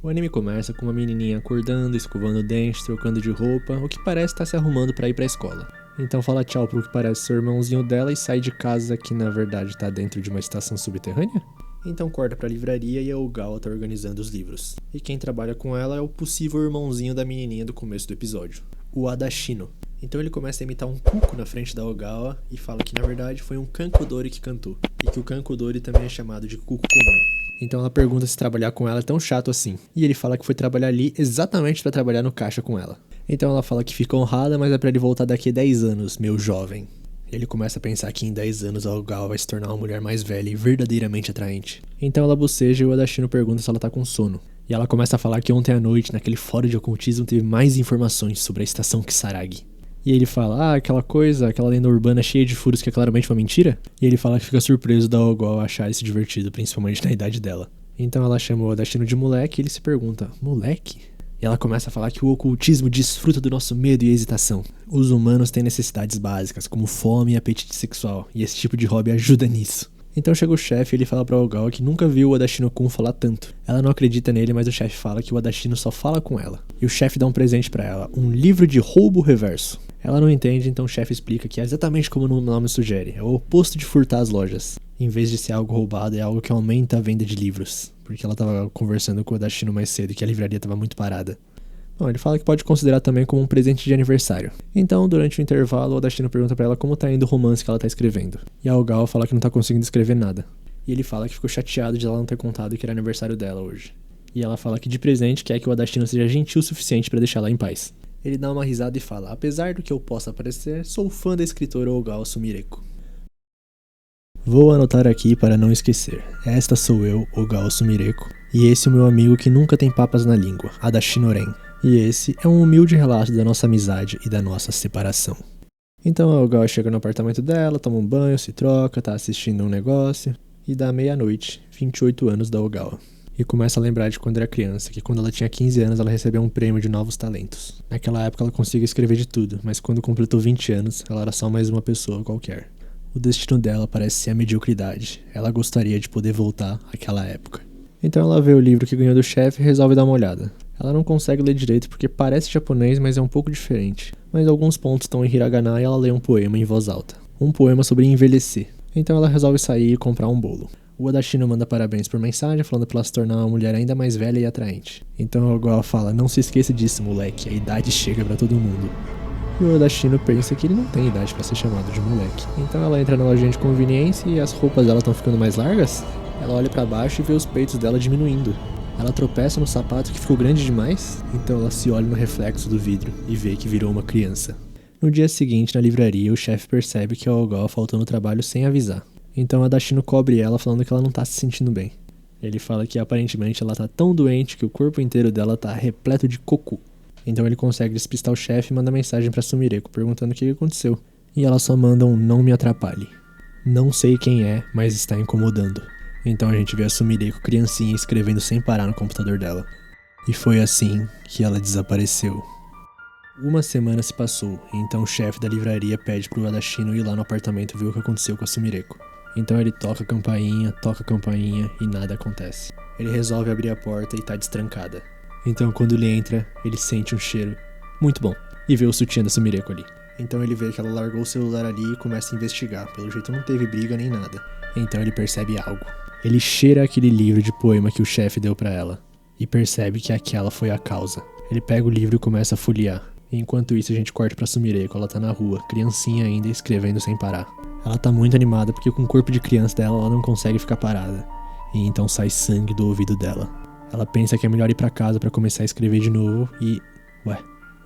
O anime começa com uma menininha acordando, escovando o dente, trocando de roupa, o que parece estar se arrumando pra ir pra escola. Então fala tchau pro que parece ser o irmãozinho dela e sai de casa que na verdade tá dentro de uma estação subterrânea? Então corta pra livraria e a Ogawa tá organizando os livros. E quem trabalha com ela é o possível irmãozinho da menininha do começo do episódio, o Adashino. Então ele começa a imitar um cuco na frente da Ogawa e fala que na verdade foi um Kankudori que cantou. E que o Kankudori também é chamado de cuco comum. Então ela pergunta se trabalhar com ela é tão chato assim. E ele fala que foi trabalhar ali exatamente pra trabalhar no caixa com ela. Então ela fala que fica honrada, mas é pra ele voltar daqui a 10 anos, meu jovem. Ele começa a pensar que em 10 anos a Ogawa vai se tornar uma mulher mais velha e verdadeiramente atraente. Então ela boceja e o Adashino pergunta se ela tá com sono. E ela começa a falar que ontem à noite, naquele fórum de ocultismo, teve mais informações sobre a estação Kisaragi. E ele fala, aquela lenda urbana cheia de furos que é claramente uma mentira? E ele fala que fica surpreso da Ogawa achar isso divertido, principalmente na idade dela. Então ela chama o Adashino de moleque e ele se pergunta, moleque? E ela começa a falar que o ocultismo desfruta do nosso medo e hesitação. Os humanos têm necessidades básicas, como fome e apetite sexual, e esse tipo de hobby ajuda nisso. Então chega o chefe e ele fala pra Ogawa que nunca viu o Adashino-kun falar tanto. Ela não acredita nele, mas o chefe fala que o Adashino só fala com ela. E o chefe dá um presente pra ela, um livro de roubo reverso. Ela não entende, então o chefe explica que é exatamente como o nome sugere, é o oposto de furtar as lojas. Em vez de ser algo roubado, é algo que aumenta a venda de livros. Porque ela tava conversando com o Adashino mais cedo e que a livraria tava muito parada. Bom, ele fala que pode considerar também como um presente de aniversário. Então, durante o intervalo, o Adashino pergunta pra ela como tá indo o romance que ela tá escrevendo. E a Ogawa fala que não tá conseguindo escrever nada. E ele fala que ficou chateado de ela não ter contado que era aniversário dela hoje. E ela fala que de presente quer que o Adashino seja gentil o suficiente pra deixá-la em paz. Ele dá uma risada e fala, apesar do que eu possa parecer, sou fã da escritora Ogawa Sumireko. Vou anotar aqui para não esquecer. Esta sou eu, Ogawa Sumireko, e esse é o meu amigo que nunca tem papas na língua, Adashino Ren. E esse é um humilde relato da nossa amizade e da nossa separação. Então a Ogawa chega no apartamento dela, toma um banho, se troca, tá assistindo um negócio, e dá meia-noite, 28 anos da Ogawa. E começa a lembrar de quando era criança, que quando ela tinha 15 anos ela recebeu um prêmio de novos talentos. Naquela época ela conseguia escrever de tudo, mas quando completou 20 anos, ela era só mais uma pessoa qualquer. O destino dela parece ser a mediocridade. Ela gostaria de poder voltar àquela época. Então ela vê o livro que ganhou do chefe e resolve dar uma olhada. Ela não consegue ler direito porque parece japonês, mas é um pouco diferente. Mas alguns pontos estão em hiragana e ela lê um poema em voz alta. Um poema sobre envelhecer. Então ela resolve sair e comprar um bolo. O Adashino manda parabéns por mensagem, falando pra ela se tornar uma mulher ainda mais velha e atraente. Então a Ogawa fala, não se esqueça disso, moleque, a idade chega pra todo mundo. E o Adashino pensa que ele não tem idade pra ser chamado de moleque. Então ela entra na lojinha de conveniência e as roupas dela estão ficando mais largas. Ela olha pra baixo e vê os peitos dela diminuindo. Ela tropeça no sapato que ficou grande demais, então ela se olha no reflexo do vidro e vê que virou uma criança. No dia seguinte, na livraria, o chefe percebe que a Ogawa faltou no trabalho sem avisar. Então a Adashino cobre ela falando que ela não tá se sentindo bem. Ele fala que aparentemente ela tá tão doente que o corpo inteiro dela tá repleto de cocô. Então ele consegue despistar o chefe e manda mensagem pra Sumireko perguntando o que aconteceu. E ela só manda um não me atrapalhe. Não sei quem é, mas está incomodando. Então a gente vê a Sumireko criancinha escrevendo sem parar no computador dela. E foi assim que ela desapareceu. Uma semana se passou, e então o chefe da livraria pede pro Adashino ir lá no apartamento ver o que aconteceu com a Sumireko. Então ele toca a campainha e nada acontece. Ele resolve abrir a porta e tá destrancada. Então quando ele entra, ele sente um cheiro muito bom e vê o sutiã da Sumireko ali. Então ele vê que ela largou o celular ali e começa a investigar. Pelo jeito não teve briga nem nada. Então ele percebe algo. Ele cheira aquele livro de poema que o chefe deu pra ela e percebe que aquela foi a causa. Ele pega o livro e começa a folhear. E enquanto isso a gente corta pra Sumireko, ela tá na rua, criancinha ainda, escrevendo sem parar. Ela tá muito animada porque com o corpo de criança dela ela não consegue ficar parada. E então sai sangue do ouvido dela. Ela pensa que é melhor ir pra casa pra começar a escrever de novo e... Ué,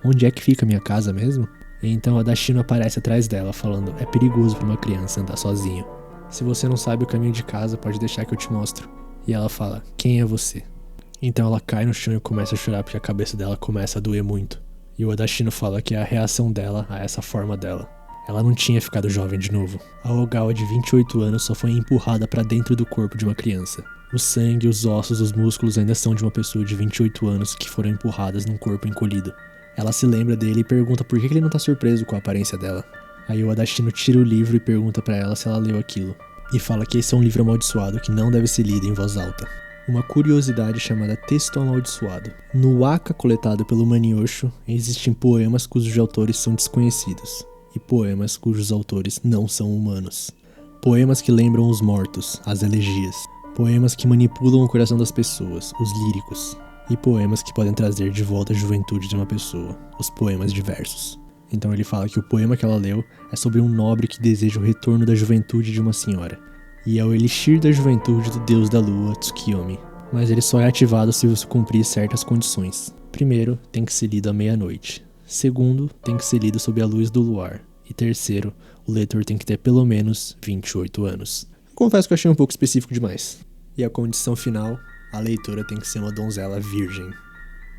onde é que fica minha casa mesmo? E então a Adashino aparece atrás dela falando, é perigoso pra uma criança andar sozinho. Se você não sabe o caminho de casa, pode deixar que eu te mostro. E ela fala, quem é você? Então ela cai no chão e começa a chorar porque a cabeça dela começa a doer muito. E o Adashino fala que é a reação dela a essa forma dela. Ela não tinha ficado jovem de novo. A Ogawa de 28 anos só foi empurrada pra dentro do corpo de uma criança. O sangue, os ossos, os músculos ainda são de uma pessoa de 28 anos que foram empurradas num corpo encolhido. Ela se lembra dele e pergunta por que ele não tá surpreso com a aparência dela. Aí o Adashino tira o livro e pergunta pra ela se ela leu aquilo. E fala que esse é um livro amaldiçoado que não deve ser lido em voz alta. uma curiosidade chamada texto amaldiçoado. No Waka coletado pelo Manyosho, existem poemas cujos autores são desconhecidos, e poemas cujos autores não são humanos. Poemas que lembram os mortos, as elegias. Poemas que manipulam o coração das pessoas, os líricos. E poemas que podem trazer de volta a juventude de uma pessoa, os poemas diversos. Então ele fala que o poema que ela leu é sobre um nobre que deseja o retorno da juventude de uma senhora. E é o elixir da juventude do deus da lua, Tsukiyomi. Mas ele só é ativado se você cumprir certas condições. Primeiro, tem que ser lido à meia-noite. Segundo, tem que ser lido sob a luz do luar. E terceiro, o leitor tem que ter pelo menos 28 anos. Confesso que eu achei um pouco específico demais. E a condição final, a leitora tem que ser uma donzela virgem.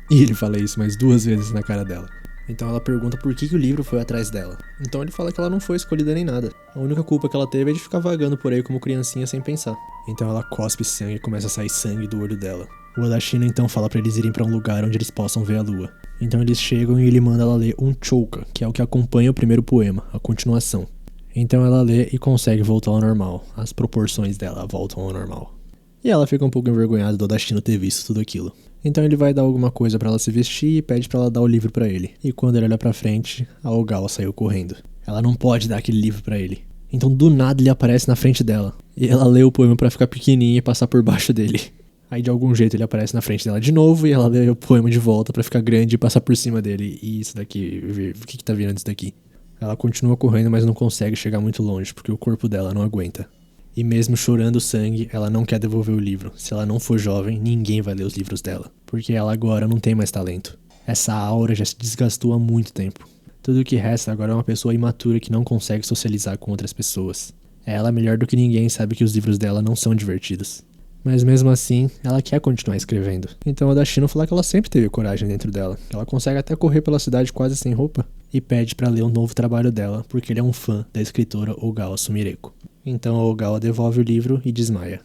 E ele fala isso mais 2 vezes na cara dela. Então ela pergunta por que o livro foi atrás dela. Então ele fala que ela não foi escolhida nem nada. A única culpa que ela teve é de ficar vagando por aí como criancinha sem pensar. Então ela cospe sangue e começa a sair sangue do olho dela. O Odashino então fala pra eles irem pra um lugar onde eles possam ver a lua. Então eles chegam e ele manda ela ler um chouka, que é o que acompanha o primeiro poema, a continuação. Então ela lê e consegue voltar ao normal. As proporções dela voltam ao normal. E ela fica um pouco envergonhada do Odashino ter visto tudo aquilo. Então ele vai dar alguma coisa pra ela se vestir e pede pra ela dar o livro pra ele. E quando ele olha pra frente, a Ogawa saiu correndo. Ela não pode dar aquele livro pra ele. Então do nada ele aparece na frente dela. E ela lê o poema pra ficar pequenininha e passar por baixo dele. Aí de algum jeito ele aparece na frente dela de novo e ela lê o poema de volta pra ficar grande e passar por cima dele. E isso daqui, o que tá virando isso daqui? Ela continua correndo, mas não consegue chegar muito longe porque o corpo dela não aguenta. E mesmo chorando sangue, ela não quer devolver o livro. Se ela não for jovem, ninguém vai ler os livros dela. Porque ela agora não tem mais talento. Essa aura já se desgastou há muito tempo. Tudo o que resta agora é uma pessoa imatura que não consegue socializar com outras pessoas. Ela, melhor do que ninguém, sabe que os livros dela não são divertidos. Mas mesmo assim, ela quer continuar escrevendo. Então a Odashino fala que ela sempre teve coragem dentro dela. Que ela consegue até correr pela cidade quase sem roupa. E pede pra ler um novo trabalho dela, porque ele é um fã da escritora Ogawa Sumireko. Então a Ogawa devolve o livro e desmaia.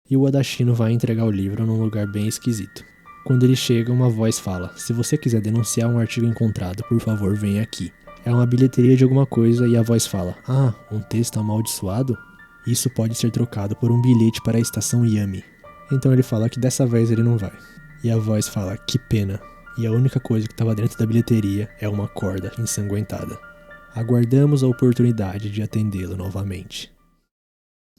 E o Odashino vai entregar o livro num lugar bem esquisito. Quando ele chega, uma voz fala: se você quiser denunciar um artigo encontrado, por favor, venha aqui. É uma bilheteria de alguma coisa e a voz fala: ah, um texto amaldiçoado? Isso pode ser trocado por um bilhete para a estação Yami. Então ele fala que dessa vez ele não vai. E a voz fala: que pena. E a única coisa que estava dentro da bilheteria é uma corda ensanguentada. Aguardamos a oportunidade de atendê-lo novamente.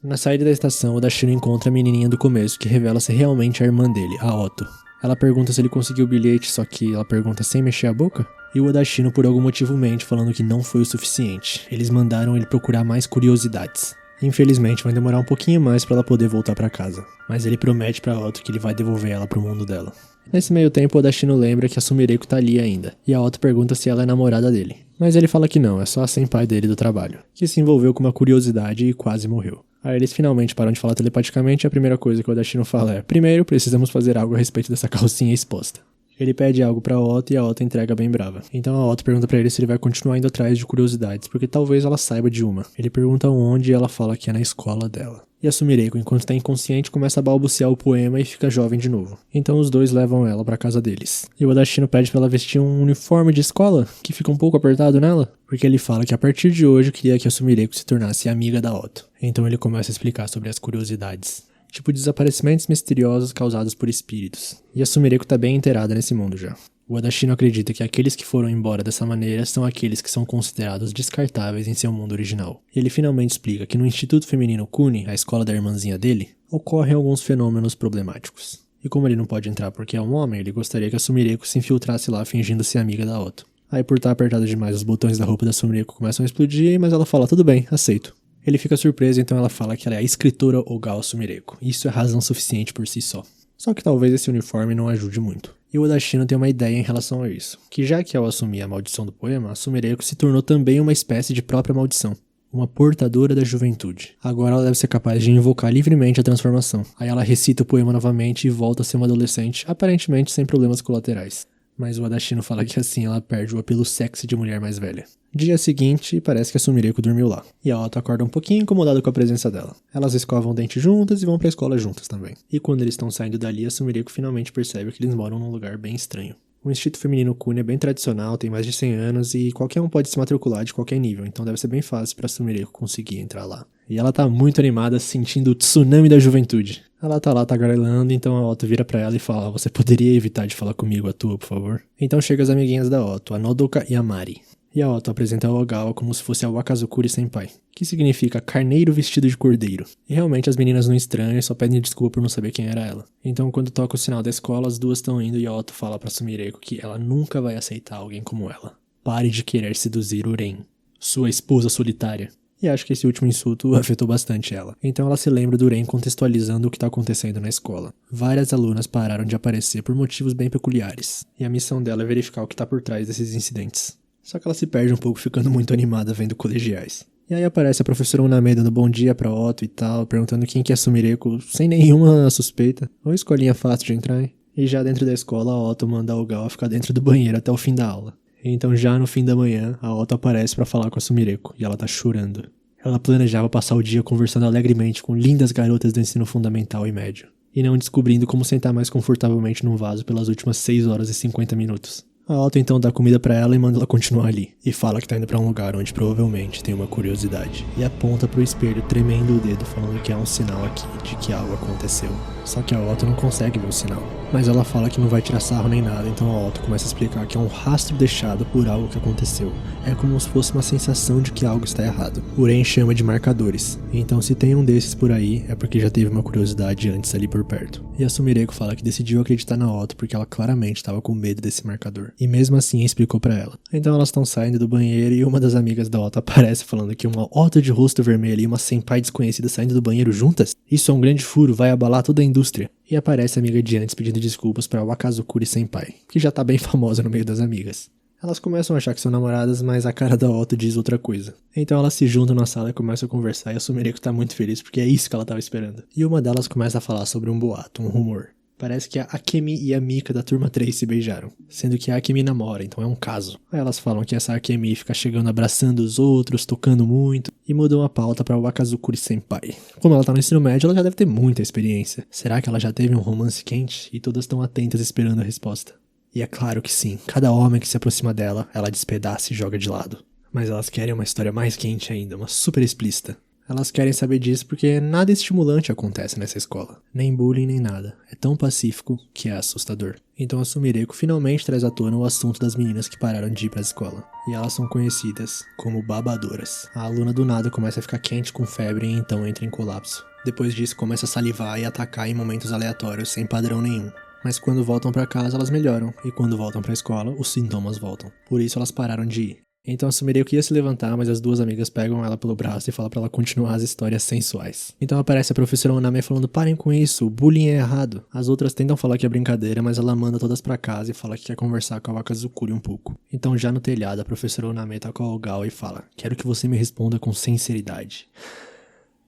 Na saída da estação, o Odashino encontra a menininha do começo, que revela ser realmente a irmã dele, a Otto. Ela pergunta se ele conseguiu o bilhete, só que ela pergunta sem mexer a boca. E o Odashino por algum motivo mente, falando que não foi o suficiente. Eles mandaram ele procurar mais curiosidades. Infelizmente vai demorar um pouquinho mais pra ela poder voltar pra casa. Mas ele promete pra Otto que ele vai devolver ela pro mundo dela. Nesse meio tempo, o Odashino lembra que a Sumireko tá ali ainda. E a Otto pergunta se ela é namorada dele. Mas ele fala que não, é só a senpai dele do trabalho. Que se envolveu com uma curiosidade e quase morreu. Aí eles finalmente param de falar telepaticamente e a primeira coisa que o Odashino fala é: primeiro, precisamos fazer algo a respeito dessa calcinha exposta. Ele pede algo pra Otto e a Otto entrega bem brava. Então a Otto pergunta pra ele se ele vai continuar indo atrás de curiosidades, porque talvez ela saiba de uma. Ele pergunta onde e ela fala que é na escola dela. E a Sumireko, enquanto tá inconsciente, começa a balbuciar o poema e fica jovem de novo. Então os dois levam ela pra casa deles. E o Odashino pede pra ela vestir um uniforme de escola, que fica um pouco apertado nela, porque ele fala que a partir de hoje queria que a Sumireko se tornasse amiga da Otto. Então ele começa a explicar sobre as curiosidades. Tipo desaparecimentos misteriosos causados por espíritos. E a Sumireko tá bem inteirada nesse mundo já. O Odashino acredita que aqueles que foram embora dessa maneira são aqueles que são considerados descartáveis em seu mundo original. E ele finalmente explica que no Instituto Feminino Kuni, a escola da irmãzinha dele, ocorrem alguns fenômenos problemáticos. E como ele não pode entrar porque é um homem, ele gostaria que a Sumireko se infiltrasse lá fingindo ser amiga da Otto. Aí por estar apertado demais, os botões da roupa da Sumireko começam a explodir, mas ela fala: tudo bem, aceito. Ele fica surpreso, então ela fala que ela é a escritora Ogawa Sumireko. Isso é razão suficiente por si só. Só que talvez esse uniforme não ajude muito. E o Odashino tem uma ideia em relação a isso. Que já que ao assumir a maldição do poema, a Sumireko se tornou também uma espécie de própria maldição. Uma portadora da juventude. Agora ela deve ser capaz de invocar livremente a transformação. Aí ela recita o poema novamente e volta a ser uma adolescente, aparentemente sem problemas colaterais. Mas o Odashino fala que assim ela perde o apelo sexy de mulher mais velha. Dia seguinte, parece que a Sumireko dormiu lá. E a Otto acorda um pouquinho incomodada com a presença dela. Elas escovam o dente juntas e vão pra escola juntas também. E quando eles estão saindo dali, a Sumireko finalmente percebe que eles moram num lugar bem estranho. O Instituto Feminino Cunha é bem tradicional, tem mais de 100 anos e qualquer um pode se matricular de qualquer nível, então deve ser bem fácil pra Sumireko conseguir entrar lá. E ela tá muito animada, sentindo o tsunami da juventude. Ela tá lá tagarelando, então a Otto vira pra ela e fala: você poderia evitar de falar comigo à toa, por favor? Então chega as amiguinhas da Otto, a Nodoka e a Mari. E a Otto apresenta a Ogawa como se fosse a Wakazukuri Senpai, que significa carneiro vestido de cordeiro. E realmente as meninas não estranham e só pedem desculpa por não saber quem era ela. Então quando toca o sinal da escola, as duas estão indo e a Otto fala pra Sumireko que ela nunca vai aceitar alguém como ela. Pare de querer seduzir Uren, sua esposa solitária. E acho que esse último insulto afetou bastante ela. Então ela se lembra do Uren contextualizando o que está acontecendo na escola. Várias alunas pararam de aparecer por motivos bem peculiares. E a missão dela é verificar o que está por trás desses incidentes. Só que ela se perde um pouco ficando muito animada vendo colegiais. E aí aparece a professora Uname dando bom dia pra Otto e tal, perguntando quem que é Sumireko sem nenhuma suspeita. Uma escolinha fácil de entrar, hein? E já dentro da escola, a Otto manda a Ogawa ficar dentro do banheiro até o fim da aula. Então já no fim da manhã, a Otto aparece pra falar com a Sumireko e ela tá chorando. Ela planejava passar o dia conversando alegremente com lindas garotas do ensino fundamental e médio, e não descobrindo como sentar mais confortavelmente num vaso pelas últimas 6 horas e 50 minutos. A Otto então dá comida pra ela e manda ela continuar ali, e fala que tá indo pra um lugar onde provavelmente tem uma curiosidade, e aponta pro espelho tremendo o dedo falando que há um sinal aqui de que algo aconteceu. Só que a Otto não consegue ver o sinal, mas ela fala que não vai tirar sarro nem nada, então a Otto começa a explicar que é um rastro deixado por algo que aconteceu. É como se fosse uma sensação de que algo está errado. Uren chama de marcadores, então se tem um desses por aí, é porque já teve uma curiosidade antes ali por perto. E a Sumireko fala que decidiu acreditar na Otto porque ela claramente estava com medo desse marcador. E mesmo assim explicou pra ela. Então elas estão saindo do banheiro e uma das amigas da Otto aparece falando que uma Otto de rosto vermelho e uma senpai desconhecida saindo do banheiro juntas? Isso é um grande furo, vai abalar toda a indústria. E aparece a amiga de antes pedindo desculpas pra Wakazukuri Senpai, que já tá bem famosa no meio das amigas. Elas começam a achar que são namoradas, mas a cara da Otto diz outra coisa. Então elas se juntam na sala e começam a conversar e a Sumireko tá muito feliz porque é isso que ela tava esperando. E uma delas começa a falar sobre um boato, um rumor. Parece que a Akemi e a Mika da turma 3 se beijaram, sendo que a Akemi namora, então é um caso. Aí elas falam que essa Akemi fica chegando abraçando os outros, tocando muito, e mudam a pauta pra Wakazukuri Senpai. Como ela tá no ensino médio, ela já deve ter muita experiência. Será que ela já teve um romance quente? E todas estão atentas esperando a resposta. E é claro que sim, cada homem que se aproxima dela, ela despedaça e joga de lado. Mas elas querem uma história mais quente ainda, uma super explícita. Elas querem saber disso porque nada estimulante acontece nessa escola. Nem bullying, nem nada. É tão pacífico que é assustador. Então a Sumireko finalmente traz à tona o assunto das meninas que pararam de ir pra escola. E elas são conhecidas como babadoras. A aluna do nada começa a ficar quente com febre e então entra em colapso. Depois disso começa a salivar e atacar em momentos aleatórios sem padrão nenhum. Mas quando voltam pra casa elas melhoram. E quando voltam pra escola, os sintomas voltam. Por isso elas pararam de ir. Então a Sumireko ia se levantar, mas as duas amigas pegam ela pelo braço e falam pra ela continuar as histórias sensuais. Então aparece a professora Uname falando: parem com isso, o bullying é errado. As outras tentam falar que é brincadeira, mas ela manda todas pra casa e fala que quer conversar com a Wakazukuri um pouco. Então já no telhado a professora Uname tá com a Ogawa e fala: quero que você me responda com sinceridade.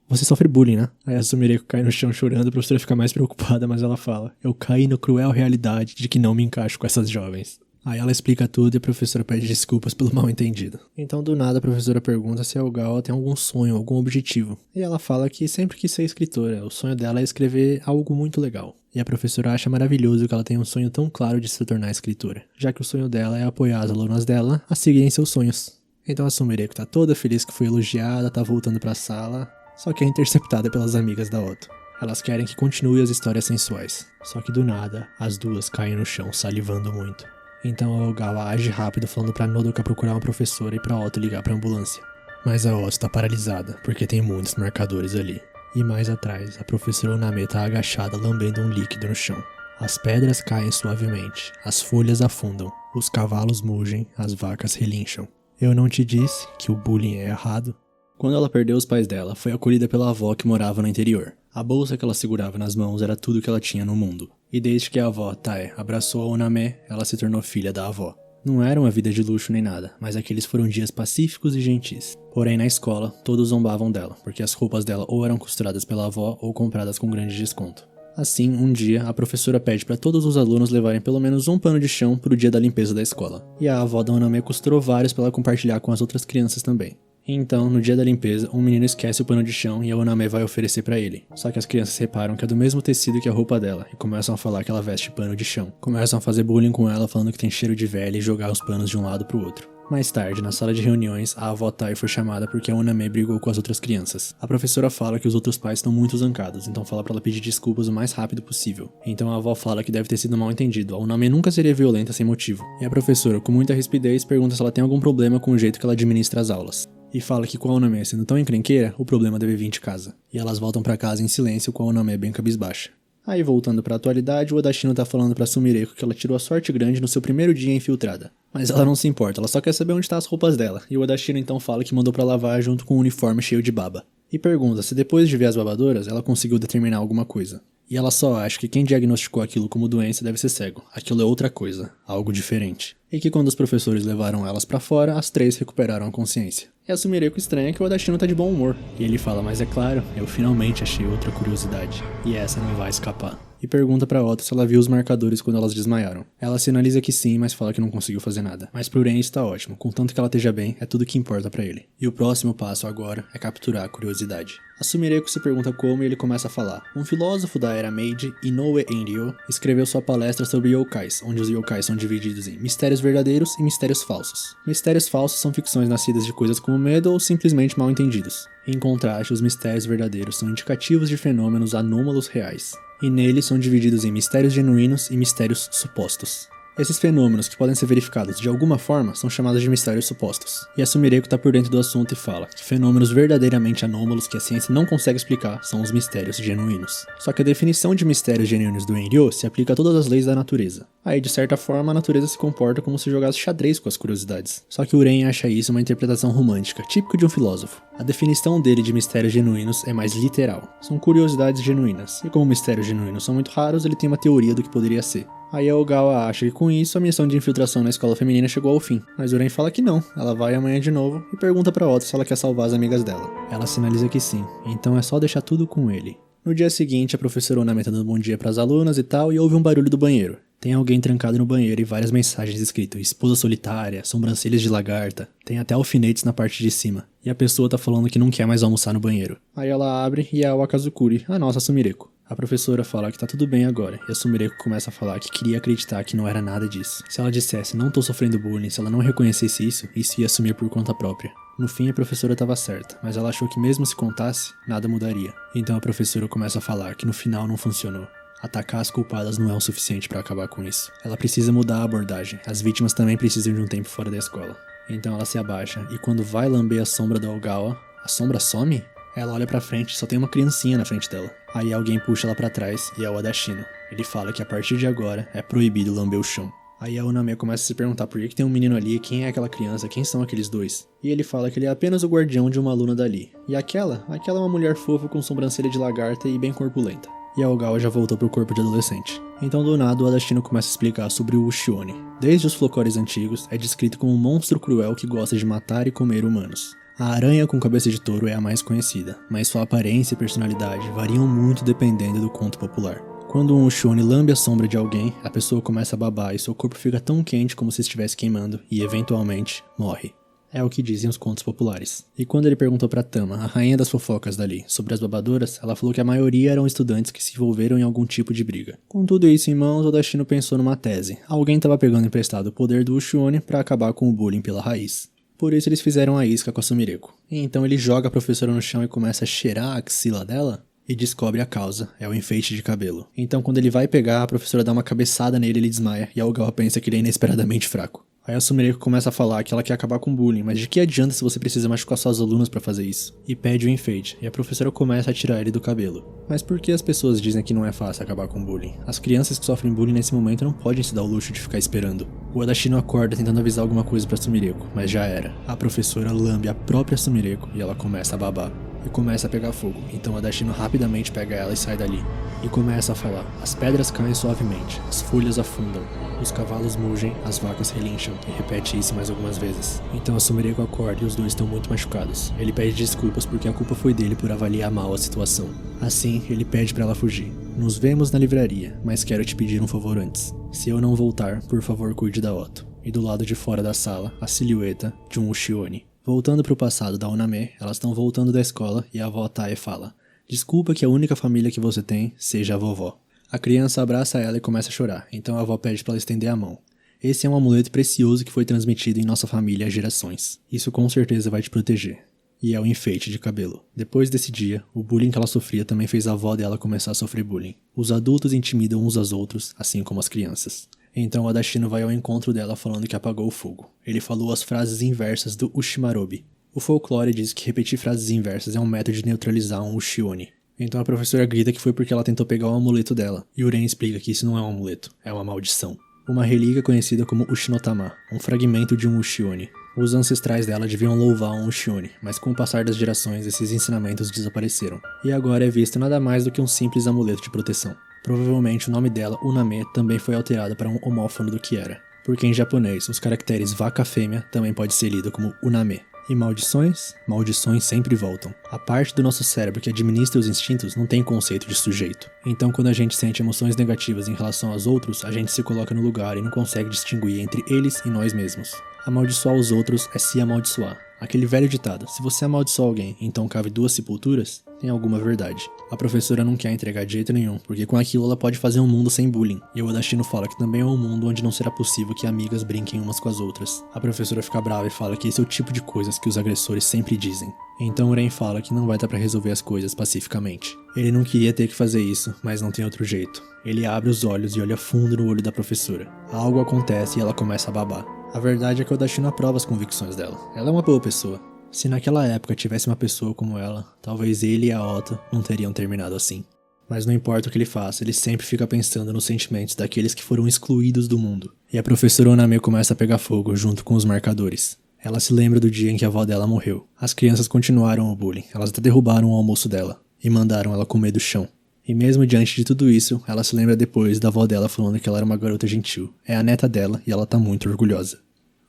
Você sofre bullying, né? Aí a Sumireko cai no chão chorando, a professora fica mais preocupada, mas ela fala: eu caí na cruel realidade de que não me encaixo com essas jovens. Aí ela explica tudo e a professora pede desculpas pelo mal entendido. Então do nada a professora pergunta se a Ogawa tem algum sonho, algum objetivo. E ela fala que sempre quis ser escritora, o sonho dela é escrever algo muito legal. E a professora acha maravilhoso que ela tenha um sonho tão claro de se tornar escritora, já que o sonho dela é apoiar as alunas dela a seguirem seus sonhos. Então a Sumireko tá toda feliz que foi elogiada, tá voltando pra sala, só que é interceptada pelas amigas da Otto. Elas querem que continue as histórias sensuais. Só que do nada, as duas caem no chão salivando muito. Então a Ogawa age rápido falando pra Nodoka procurar uma professora e pra Otto ligar pra ambulância. Mas a Otto tá paralisada, porque tem muitos marcadores ali. E mais atrás, a professora Uname tá agachada lambendo um líquido no chão. As pedras caem suavemente, as folhas afundam, os cavalos mugem, as vacas relincham. Eu não te disse que o bullying é errado? Quando ela perdeu os pais dela, foi acolhida pela avó que morava no interior. A bolsa que ela segurava nas mãos era tudo que ela tinha no mundo. E desde que a avó, Tae, abraçou a Uname, ela se tornou filha da avó. Não era uma vida de luxo nem nada, mas aqueles foram dias pacíficos e gentis. Porém, na escola, todos zombavam dela, porque as roupas dela ou eram costuradas pela avó ou compradas com grande desconto. Assim, um dia, a professora pede para todos os alunos levarem pelo menos um pano de chão pro dia da limpeza da escola. E a avó da Uname costurou vários para ela compartilhar com as outras crianças também. Então, no dia da limpeza, um menino esquece o pano de chão e a Oname vai oferecer pra ele. Só que as crianças reparam que é do mesmo tecido que a roupa dela e começam a falar que ela veste pano de chão. Começam a fazer bullying com ela falando que tem cheiro de velha e jogar os panos de um lado pro outro. Mais tarde, na sala de reuniões, a avó Tai foi chamada porque a Oname brigou com as outras crianças. A professora fala que os outros pais estão muito zancados, então fala pra ela pedir desculpas o mais rápido possível. Então a avó fala que deve ter sido mal entendido, a Oname nunca seria violenta sem motivo. E a professora, com muita rispidez, pergunta se ela tem algum problema com o jeito que ela administra as aulas. E fala que com a Oname sendo tão encrenqueira, o problema deve vir de casa. E elas voltam pra casa em silêncio com a Oname bem cabisbaixa. Aí voltando pra atualidade, o Odashino tá falando pra Sumireko que ela tirou a sorte grande no seu primeiro dia infiltrada. Mas ela não se importa, ela só quer saber onde tá as roupas dela, e o Odashino então fala que mandou pra lavar junto com um uniforme cheio de baba. E pergunta se depois de ver as babadoras, ela conseguiu determinar alguma coisa. E ela só acha que quem diagnosticou aquilo como doença deve ser cego. Aquilo é outra coisa, algo diferente. E que quando os professores levaram elas pra fora, as três recuperaram a consciência. E a Sumireko estranha que o Odashino tá de bom humor. E ele fala, mas é claro, eu finalmente achei outra curiosidade. E essa não vai escapar. E pergunta pra Ota se ela viu os marcadores quando elas desmaiaram. Ela sinaliza que sim, mas fala que não conseguiu fazer nada. Mas pro Ren está ótimo, contanto que ela esteja bem, é tudo que importa pra ele. E o próximo passo agora é capturar a curiosidade. A Sumireko se pergunta como e ele começa a falar. Um filósofo da era Meiji, Inoue Enryo, escreveu sua palestra sobre yokais, onde os yokais são divididos em mistérios verdadeiros e mistérios falsos. Mistérios falsos são ficções nascidas de coisas como medo ou simplesmente mal entendidos. Em contraste, os mistérios verdadeiros são indicativos de fenômenos anômalos reais. E neles são divididos em mistérios genuínos e mistérios supostos. Esses fenômenos que podem ser verificados de alguma forma são chamados de mistérios supostos. E a Sumireko tá por dentro do assunto e fala que fenômenos verdadeiramente anômalos que a ciência não consegue explicar são os mistérios genuínos. Só que a definição de mistérios genuínos do Enryo se aplica a todas as leis da natureza. Aí, de certa forma, a natureza se comporta como se jogasse xadrez com as curiosidades. Só que o Ren acha isso uma interpretação romântica, típico de um filósofo. A definição dele de mistérios genuínos é mais literal. São curiosidades genuínas. E como mistérios genuínos são muito raros, ele tem uma teoria do que poderia ser. Aí a Ogawa acha que com isso a missão de infiltração na escola feminina chegou ao fim, mas o Ren fala que não, ela vai amanhã de novo e pergunta pra Ota se ela quer salvar as amigas dela. Ela sinaliza que sim, então é só deixar tudo com ele. No dia seguinte, a professora Oname tá dando bom dia pras alunas e tal, e ouve um barulho do banheiro. Tem alguém trancado no banheiro e várias mensagens escritas, esposa solitária, sobrancelhas de lagarta, tem até alfinetes na parte de cima. E a pessoa tá falando que não quer mais almoçar no banheiro. Aí ela abre e é a Wakazukuri, a nossa Sumireko. A professora fala que tá tudo bem agora, e a Sumireko começa a falar que queria acreditar que não era nada disso. Se ela dissesse não tô sofrendo bullying, se ela não reconhecesse isso ia assumir por conta própria. No fim, a professora estava certa, mas ela achou que mesmo se contasse, nada mudaria. Então a professora começa a falar que no final não funcionou. Atacar as culpadas não é o suficiente para acabar com isso. Ela precisa mudar a abordagem, as vítimas também precisam de um tempo fora da escola. Então ela se abaixa, e quando vai lamber a sombra da Ogawa, a sombra some? Ela olha pra frente e só tem uma criancinha na frente dela. Aí alguém puxa ela pra trás e é o Odashino. Ele fala que a partir de agora é proibido lamber o chão. Aí a Oname começa a se perguntar por que tem um menino ali, quem é aquela criança, quem são aqueles dois. E ele fala que ele é apenas o guardião de uma aluna dali. E aquela é uma mulher fofa com sobrancelha de lagarta e bem corpulenta. E a Ogawa já voltou pro corpo de adolescente. Então do nada o Odashino começa a explicar sobre o Ushione. Desde os folclores antigos, é descrito como um monstro cruel que gosta de matar e comer humanos. A aranha com cabeça de touro é a mais conhecida, mas sua aparência e personalidade variam muito dependendo do conto popular. Quando um Ushione lambe a sombra de alguém, a pessoa começa a babar e seu corpo fica tão quente como se estivesse queimando e, eventualmente, morre. É o que dizem os contos populares. E quando ele perguntou pra Tama, a rainha das fofocas dali, sobre as babadoras, ela falou que a maioria eram estudantes que se envolveram em algum tipo de briga. Com tudo isso em mãos, Odashino pensou numa tese. Alguém estava pegando emprestado o poder do Ushione pra acabar com o bullying pela raiz. Por isso eles fizeram a isca com a Sumireko. E então ele joga a professora no chão e começa a cheirar a axila dela e descobre a causa, é o enfeite de cabelo. Então quando ele vai pegar, a professora dá uma cabeçada nele e ele desmaia, e a Ogawa pensa que ele é inesperadamente fraco. Aí a Sumireko começa a falar que ela quer acabar com o bullying, mas de que adianta se você precisa machucar suas alunas pra fazer isso? E pede o enfeite, e a professora começa a tirar ele do cabelo. Mas por que as pessoas dizem que não é fácil acabar com o bullying? As crianças que sofrem bullying nesse momento não podem se dar o luxo de ficar esperando. O Odashino acorda tentando avisar alguma coisa pra Sumireko, mas já era. A professora lambe a própria Sumireko e ela começa a babar. E começa a pegar fogo, então Odashino rapidamente pega ela e sai dali. E começa a falar, as pedras caem suavemente, as folhas afundam, os cavalos mugem, as vacas relincham, e repete isso mais algumas vezes. Então a Sumireko acorda e os dois estão muito machucados. Ele pede desculpas porque a culpa foi dele por avaliar mal a situação. Assim, ele pede pra ela fugir. Nos vemos na livraria, mas quero te pedir um favor antes. Se eu não voltar, por favor cuide da Otto. E do lado de fora da sala, a silhueta de um Ushione. Voltando pro passado da Uname, elas estão voltando da escola e a avó Tae fala: desculpa que a única família que você tem seja a vovó. A criança abraça ela e começa a chorar, então a avó pede para ela estender a mão. Esse é um amuleto precioso que foi transmitido em nossa família há gerações. Isso com certeza vai te proteger. E é o enfeite de cabelo. Depois desse dia, o bullying que ela sofria também fez a avó dela começar a sofrer bullying. Os adultos intimidam uns aos outros, assim como as crianças. Então o Adashino vai ao encontro dela falando que apagou o fogo. Ele falou as frases inversas do Ushimarobi. O folclore diz que repetir frases inversas é um método de neutralizar um Ushioni. Então a professora grita que foi porque ela tentou pegar o amuleto dela, e Uren explica que isso não é um amuleto, é uma maldição. Uma relíquia conhecida como Ushinotama, um fragmento de um Ushioni. Os ancestrais dela deviam louvar um Ushioni, mas com o passar das gerações esses ensinamentos desapareceram, e agora é visto nada mais do que um simples amuleto de proteção. Provavelmente o nome dela, Uname, também foi alterado para um homófono do que era, porque em japonês os caracteres vaca-fêmea também pode ser lido como Uname. E maldições? Maldições sempre voltam. A parte do nosso cérebro que administra os instintos não tem conceito de sujeito. Então quando a gente sente emoções negativas em relação aos outros, a gente se coloca no lugar e não consegue distinguir entre eles e nós mesmos. Amaldiçoar os outros é se amaldiçoar. Aquele velho ditado, se você amaldiçoa alguém, então cabe 2 sepulturas, tem alguma verdade. A professora não quer entregar de jeito nenhum, porque com aquilo ela pode fazer um mundo sem bullying. E o Adashino fala que também é um mundo onde não será possível que amigas brinquem umas com as outras. A professora fica brava e fala que esse é o tipo de coisas que os agressores sempre dizem. Então Uren fala que não vai dar pra resolver as coisas pacificamente. Ele não queria ter que fazer isso, mas não tem outro jeito. Ele abre os olhos e olha fundo no olho da professora. Algo acontece e ela começa a babar. A verdade é que o Adashino aprova as convicções dela. Ela é uma boa pessoa. Se naquela época tivesse uma pessoa como ela, talvez ele e a Ota não teriam terminado assim. Mas não importa o que ele faça, ele sempre fica pensando nos sentimentos daqueles que foram excluídos do mundo. E a professora Oname começa a pegar fogo junto com os marcadores. Ela se lembra do dia em que a avó dela morreu. As crianças continuaram o bullying, elas até derrubaram o almoço dela e mandaram ela comer do chão. E mesmo diante de tudo isso, ela se lembra depois da avó dela falando que ela era uma garota gentil. É a neta dela e ela tá muito orgulhosa.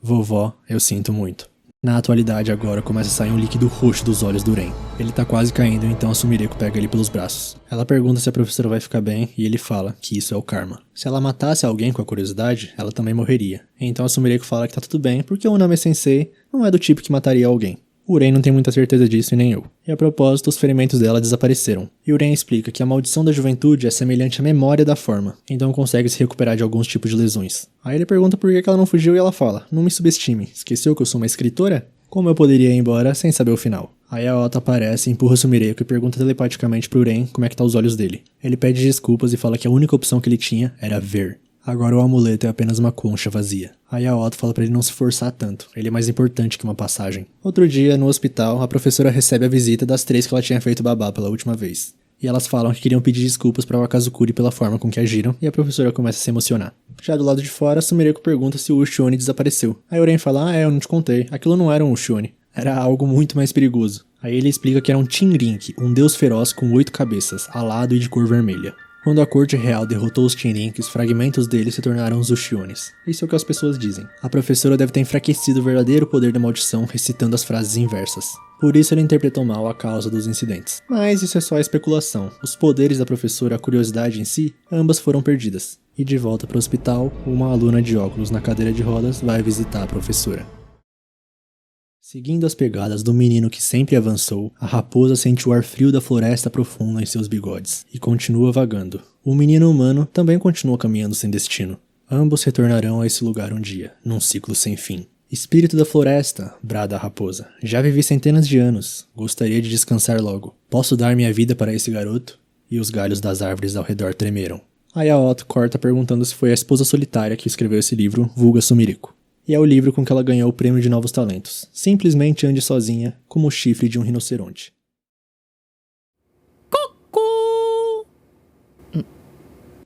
Vovó, eu sinto muito. Na atualidade agora começa a sair um líquido roxo dos olhos do Ren. Ele tá quase caindo, então a Sumireko pega ele pelos braços. Ela pergunta se a professora vai ficar bem e ele fala que isso é o karma. Se ela matasse alguém com a curiosidade, ela também morreria. Então a Sumireko fala que tá tudo bem porque o Uname Sensei não é do tipo que mataria alguém. O Ren não tem muita certeza disso e nem eu. E a propósito, os ferimentos dela desapareceram. E o Ren explica que a maldição da juventude é semelhante à memória da forma, então consegue se recuperar de alguns tipos de lesões. Aí ele pergunta por que ela não fugiu e ela fala: não me subestime, esqueceu que eu sou uma escritora? Como eu poderia ir embora sem saber o final? Aí a Ota aparece, empurra o Sumireko e pergunta telepaticamente pro Ren como é que tá os olhos dele. Ele pede desculpas e fala que a única opção que ele tinha era ver. Agora o amuleto é apenas uma concha vazia. Aí a Ota fala pra ele não se forçar tanto, ele é mais importante que uma passagem. Outro dia, no hospital, a professora recebe a visita das 3 que ela tinha feito babá pela última vez. E elas falam que queriam pedir desculpas pra Wakazukuri pela forma com que agiram, e a professora começa a se emocionar. Já do lado de fora, a Sumireko pergunta se o Ushioni desapareceu. Aí o Ren fala: eu não te contei, aquilo não era um Ushioni, era algo muito mais perigoso. Aí ele explica que era um Chinrink, um deus feroz com 8 cabeças, alado e de cor vermelha. Quando a corte real derrotou os Chinrinks, fragmentos deles se tornaram os Ushionis. Isso é o que as pessoas dizem. A professora deve ter enfraquecido o verdadeiro poder da maldição recitando as frases inversas. Por isso ele interpretou mal a causa dos incidentes. Mas isso é só especulação. Os poderes da professora e a curiosidade em si, ambas foram perdidas. E de volta para o hospital, uma aluna de óculos na cadeira de rodas vai visitar a professora. Seguindo as pegadas do menino que sempre avançou, a raposa sente o ar frio da floresta profunda em seus bigodes e continua vagando. O menino humano também continua caminhando sem destino. Ambos retornarão a esse lugar um dia, num ciclo sem fim. Espírito da floresta, brada a raposa. Já vivi centenas de anos. Gostaria de descansar logo. Posso dar minha vida para esse garoto? E os galhos das árvores ao redor tremeram. Aí a Ota corta perguntando se foi a esposa solitária que escreveu esse livro, vulga Sumireko. E é o livro com que ela ganhou o prêmio de novos talentos. Simplesmente ande sozinha, como o chifre de um rinoceronte. Cucu!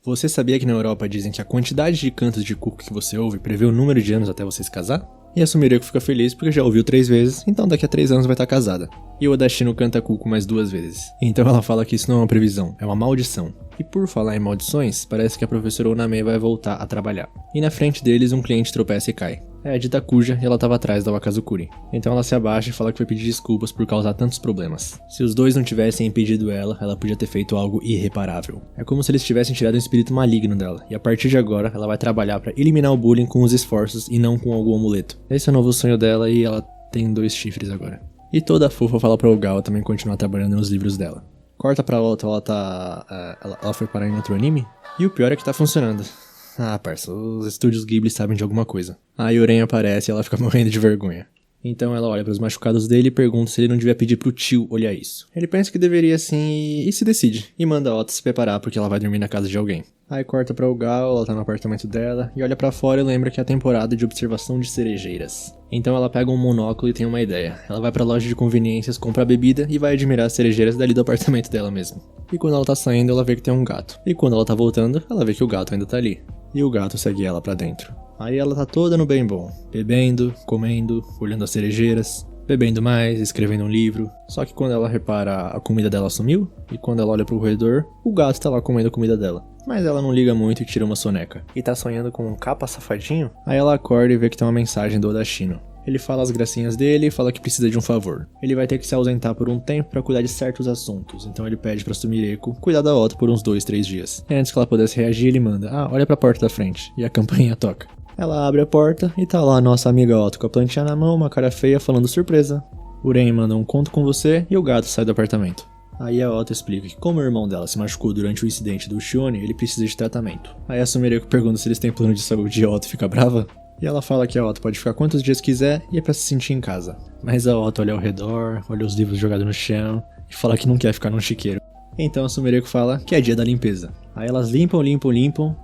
Você sabia que na Europa dizem que a quantidade de cantos de cuco que você ouve prevê o número de anos até você se casar? E a Sumireko fica feliz porque já ouviu 3 vezes, então daqui a 3 anos vai estar casada. E o Adashino canta cuco mais 2 vezes. Então ela fala que isso não é uma previsão, é uma maldição. E por falar em maldições, parece que a professora Oname vai voltar a trabalhar. E na frente deles um cliente tropeça e cai. É a dita Kuja e ela estava atrás da Wakazukuri. Então ela se abaixa e fala que vai pedir desculpas por causar tantos problemas. Se os dois não tivessem impedido ela, ela podia ter feito algo irreparável. É como se eles tivessem tirado um espírito maligno dela. E a partir de agora, ela vai trabalhar para eliminar o bullying com os esforços e não com algum amuleto. Esse é o novo sonho dela e ela tem 2 chifres agora. E toda fofa fala pra Ogawa também continuar trabalhando nos livros dela. Corta pra outra, ela foi parar em outro anime? E o pior é que tá funcionando. Ah, parça, os estúdios Ghibli sabem de alguma coisa. Aí o Uren aparece e ela fica morrendo de vergonha. Então ela olha pros machucados dele e pergunta se ele não devia pedir pro tio olhar isso. Ele pensa que deveria sim e se decide. E manda a Otto se preparar porque ela vai dormir na casa de alguém. Aí corta pra Ogawa, ela tá no apartamento dela e olha pra fora e lembra que é a temporada de observação de cerejeiras. Então ela pega um monóculo e tem uma ideia. Ela vai pra loja de conveniências, compra bebida e vai admirar as cerejeiras dali do apartamento dela mesmo. E quando ela tá saindo, ela vê que tem um gato. E quando ela tá voltando, ela vê que o gato ainda tá ali. E o gato segue ela pra dentro. Aí ela tá toda no bem bom, bebendo, comendo, olhando as cerejeiras, bebendo mais, escrevendo um livro. Só que quando ela repara, a comida dela sumiu, e quando ela olha pro corredor, o gato tá lá comendo a comida dela. Mas ela não liga muito e tira uma soneca. E tá sonhando com um capa safadinho? Aí ela acorda e vê que tem uma mensagem do Odashino. Ele fala as gracinhas dele e fala que precisa de um favor. Ele vai ter que se ausentar por um tempo pra cuidar de certos assuntos, então ele pede pra Sumireko cuidar da Otto por uns 2-3 dias. E antes que ela pudesse reagir, ele manda: olha pra porta da frente, e a campainha toca. Ela abre a porta e tá lá a nossa amiga Otto com a plantinha na mão, uma cara feia, falando surpresa. Uren manda um conto com você e o gato sai do apartamento. Aí a Otto explica que como o irmão dela se machucou durante o incidente do Shione, ele precisa de tratamento. Aí a Sumireko pergunta se eles têm plano de saúde e a Otto fica brava. E ela fala que a Otto pode ficar quantos dias quiser e é pra se sentir em casa. Mas a Otto olha ao redor, olha os livros jogados no chão e fala que não quer ficar num chiqueiro. Então a Sumireko fala que é dia da limpeza. Aí elas limpam,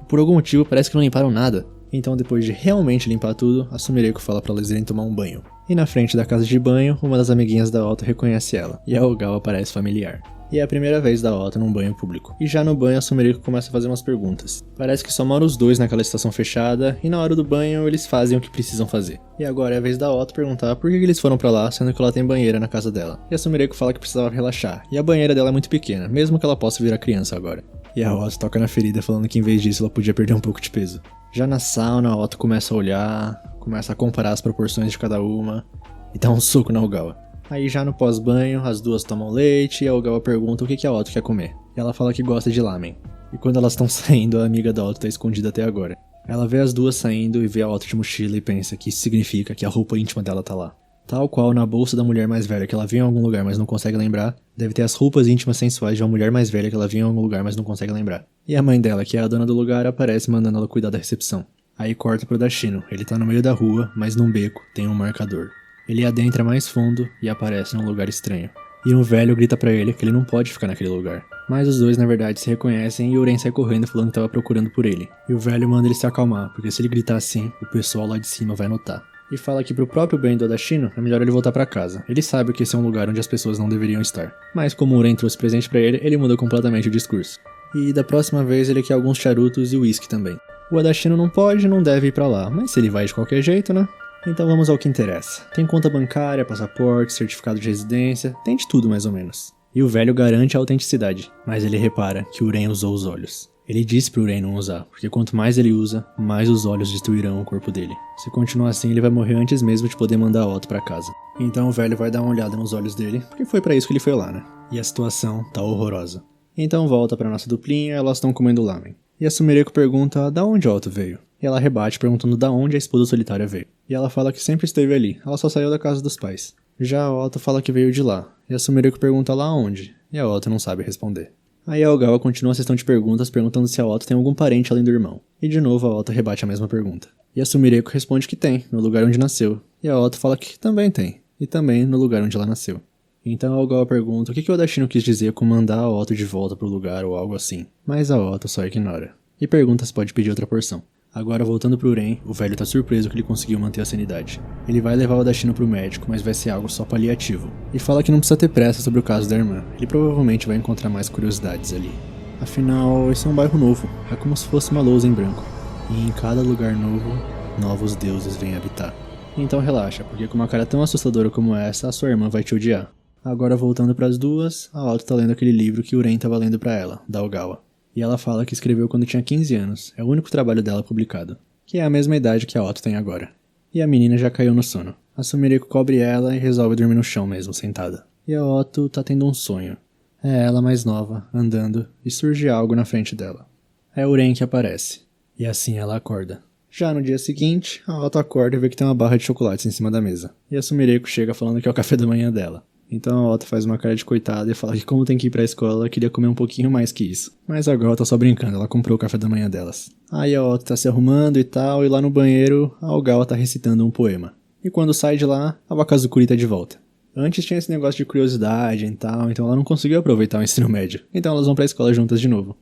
por algum motivo parece que não limparam nada. Então depois de realmente limpar tudo, a Sumireko fala pra elas irem tomar um banho. E na frente da casa de banho, uma das amiguinhas da Otto reconhece ela, e a Ogawa parece familiar. E é a primeira vez da Otto num banho público. E já no banho a Sumireko começa a fazer umas perguntas. Parece que só moram os dois naquela estação fechada, e na hora do banho eles fazem o que precisam fazer. E agora é a vez da Otto perguntar por que eles foram pra lá, sendo que ela tem banheira na casa dela. E a Sumireko fala que precisava relaxar, e a banheira dela é muito pequena, mesmo que ela possa virar criança agora. E a Otto toca na ferida falando que em vez disso ela podia perder um pouco de peso. Já na sauna a Otto começa a olhar, começa a comparar as proporções de cada uma, e dá um soco na Ogawa. Aí já no pós-banho, as duas tomam leite e a Ogawa pergunta o que a Otto quer comer. E ela fala que gosta de lamen. E quando elas estão saindo, a amiga da Otto tá escondida até agora. Ela vê as duas saindo e vê a Otto de mochila e pensa que isso significa que a roupa íntima dela tá lá. Tal qual na bolsa da mulher mais velha que ela viu em algum lugar mas não consegue lembrar, deve ter as roupas íntimas sensuais de uma mulher mais velha que ela viu em algum lugar mas não consegue lembrar. E a mãe dela, que é a dona do lugar, aparece mandando ela cuidar da recepção. Aí corta pro Dashino, ele tá no meio da rua, mas num beco tem um marcador. Ele adentra mais fundo e aparece num lugar estranho. E um velho grita pra ele que ele não pode ficar naquele lugar. Mas os dois na verdade se reconhecem e Uren sai correndo falando que tava procurando por ele. E o velho manda ele se acalmar, porque se ele gritar assim, o pessoal lá de cima vai notar. E fala que pro próprio bem do Odashino é melhor ele voltar pra casa. Ele sabe que esse é um lugar onde as pessoas não deveriam estar. Mas como o Uren trouxe presente pra ele muda completamente o discurso. E da próxima vez ele quer alguns charutos e uísque também. O Odashino não pode, não deve ir pra lá, mas se ele vai de qualquer jeito, né? Então vamos ao que interessa. Tem conta bancária, passaporte, certificado de residência, tem de tudo mais ou menos. E o velho garante a autenticidade, mas ele repara que Uren usou os olhos. Ele disse pro Uren não usar, porque quanto mais ele usa, mais os olhos destruirão o corpo dele. Se continuar assim, ele vai morrer antes mesmo de poder mandar a Otto pra casa. Então o velho vai dar uma olhada nos olhos dele, porque foi pra isso que ele foi lá, né? E a situação tá horrorosa. Então volta pra nossa duplinha, elas estão comendo lamen. E a Sumireko pergunta da onde a Otto veio. E ela rebate perguntando da onde a esposa solitária veio. E ela fala que sempre esteve ali, ela só saiu da casa dos pais. Já a Otto fala que veio de lá, e a Sumireko pergunta lá onde, e a Otto não sabe responder. Aí a Ogawa continua a sessão de perguntas perguntando se a Otto tem algum parente além do irmão. E de novo a Otto rebate a mesma pergunta. E a Sumireko responde que tem, no lugar onde nasceu. E a Otto fala que também tem, e também no lugar onde ela nasceu. Então a Ogawa pergunta o que o Odashino quis dizer com mandar a Otto de volta pro lugar ou algo assim. Mas a Otto só ignora. E pergunta se pode pedir outra porção. Agora voltando pro Uren, o velho tá surpreso que ele conseguiu manter a sanidade. Ele vai levar o Odashino pro médico, mas vai ser algo só paliativo. E fala que não precisa ter pressa sobre o caso da irmã, ele provavelmente vai encontrar mais curiosidades ali. Afinal, esse é um bairro novo, é como se fosse uma lousa em branco. E em cada lugar novo, novos deuses vêm habitar. Então relaxa, porque com uma cara tão assustadora como essa, a sua irmã vai te odiar. Agora voltando pras duas, a Otto tá lendo aquele livro que o Uren tava lendo pra ela, da Ogawa. E ela fala que escreveu quando tinha 15 anos, é o único trabalho dela publicado, que é a mesma idade que a Otto tem agora. E a menina já caiu no sono. A Sumireko cobre ela e resolve dormir no chão mesmo, sentada. E a Otto tá tendo um sonho. É ela mais nova, andando, e surge algo na frente dela. É Uren que aparece. E assim ela acorda. Já no dia seguinte, a Otto acorda e vê que tem uma barra de chocolates em cima da mesa. E a Sumireko chega falando que é o café da manhã dela. Então a Otto faz uma cara de coitada e fala que como tem que ir pra escola, ela queria comer um pouquinho mais que isso. Mas agora ela tá só brincando, ela comprou o café da manhã delas. Aí a Otto tá se arrumando e tal, e lá no banheiro, a Ogawa tá recitando um poema. E quando sai de lá, a Wakazukuri tá de volta. Antes tinha esse negócio de curiosidade e tal, então ela não conseguiu aproveitar o ensino médio. Então elas vão pra escola juntas de novo.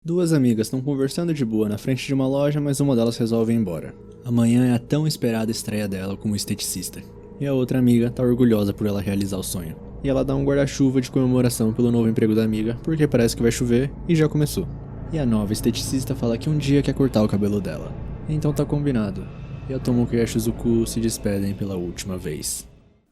Duas amigas estão conversando de boa na frente de uma loja, mas uma delas resolve ir embora. Amanhã é a tão esperada estreia dela como esteticista. E a outra amiga tá orgulhosa por ela realizar o sonho. E ela dá um guarda-chuva de comemoração pelo novo emprego da amiga, porque parece que vai chover e já começou. E a nova esteticista fala que um dia quer cortar o cabelo dela. Então tá combinado. E a Tomoka e a Shizuku se despedem pela última vez.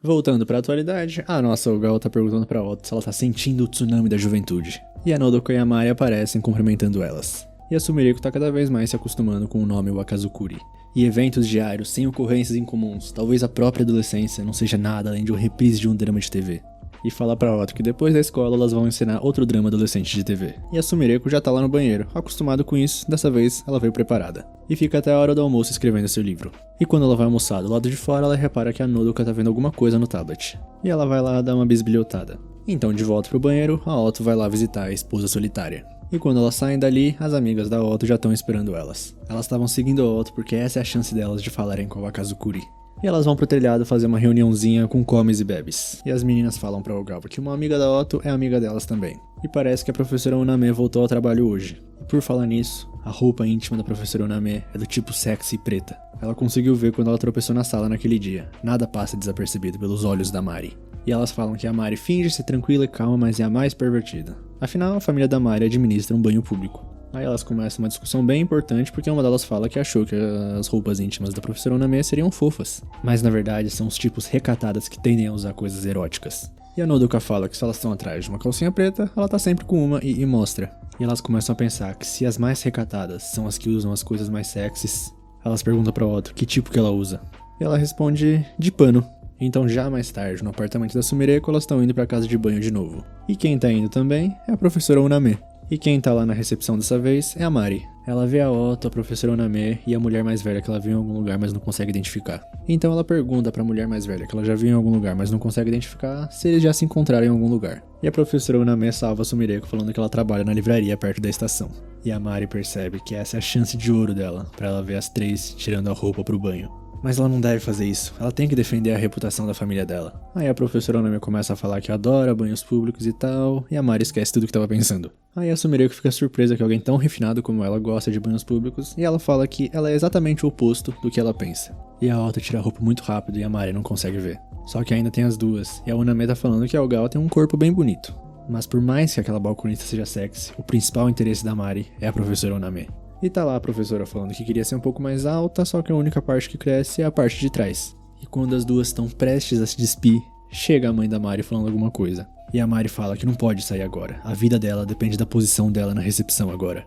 Voltando pra atualidade, a nossa Ogawa tá perguntando pra Otto se ela tá sentindo o tsunami da juventude. E a Nodoka e a Mari aparecem cumprimentando elas. E a Sumireko tá cada vez mais se acostumando com o nome Wakazukuri. E eventos diários, sem ocorrências incomuns, talvez a própria adolescência não seja nada além de uma reprise de um drama de TV. E fala pra Otto que depois da escola elas vão ensinar outro drama adolescente de TV. E a Sumireko já tá lá no banheiro, acostumado com isso, dessa vez ela veio preparada. E fica até a hora do almoço escrevendo seu livro. E quando ela vai almoçar do lado de fora, ela repara que a Nodoka tá vendo alguma coisa no tablet. E ela vai lá dar uma bisbilhotada. Então de volta pro banheiro, a Otto vai lá visitar a esposa solitária. E quando elas saem dali, as amigas da Otto já estão esperando elas. Elas estavam seguindo a Otto porque essa é a chance delas de falarem com a Wakazukuri. E elas vão pro telhado fazer uma reuniãozinha com comes e bebes. E as meninas falam pra Ogawa que uma amiga da Otto é amiga delas também. E parece que a professora Uname voltou ao trabalho hoje. E por falar nisso, a roupa íntima da professora Uname é do tipo sexy e preta. Ela conseguiu ver quando ela tropeçou na sala naquele dia. Nada passa desapercebido pelos olhos da Mari. E elas falam que a Mari finge ser tranquila e calma, mas é a mais pervertida. Afinal, a família da Mari administra um banho público. Aí elas começam uma discussão bem importante porque uma delas fala que achou que as roupas íntimas da professora Uname seriam fofas. Mas na verdade são os tipos recatadas que tendem a usar coisas eróticas. E a Nodoka fala que se elas estão atrás de uma calcinha preta, ela tá sempre com uma e mostra. E elas começam a pensar que se as mais recatadas são as que usam as coisas mais sexys, elas perguntam pra Otto que tipo que ela usa. E ela responde de pano. Então já mais tarde, no apartamento da Sumireko, elas estão indo pra casa de banho de novo. E quem tá indo também é a professora Uname. E quem tá lá na recepção dessa vez é a Mari. Ela vê a Otto, a professora Uname e a mulher mais velha que ela viu em algum lugar, mas não consegue identificar. Então ela pergunta pra mulher mais velha que ela já viu em algum lugar, mas não consegue identificar, se eles já se encontraram em algum lugar. E a professora Uname salva a Sumireko falando que ela trabalha na livraria perto da estação. E a Mari percebe que essa é a chance de ouro dela, pra ela ver as três tirando a roupa pro banho. Mas ela não deve fazer isso, ela tem que defender a reputação da família dela. Aí a professora Onami começa a falar que adora banhos públicos e tal, e a Mari esquece tudo que tava pensando. Aí a Sumireko fica surpresa que alguém tão refinado como ela gosta de banhos públicos, e ela fala que ela é exatamente o oposto do que ela pensa. E a Otto tira a roupa muito rápido e a Mari não consegue ver. Só que ainda tem as duas, e a Uname tá falando que a Ogawa tem um corpo bem bonito. Mas por mais que aquela balconista seja sexy, o principal interesse da Mari é a professora Uname. E tá lá a professora falando que queria ser um pouco mais alta, só que a única parte que cresce é a parte de trás. E quando as duas estão prestes a se despir, chega a mãe da Mari falando alguma coisa. E a Mari fala que não pode sair agora, a vida dela depende da posição dela na recepção agora.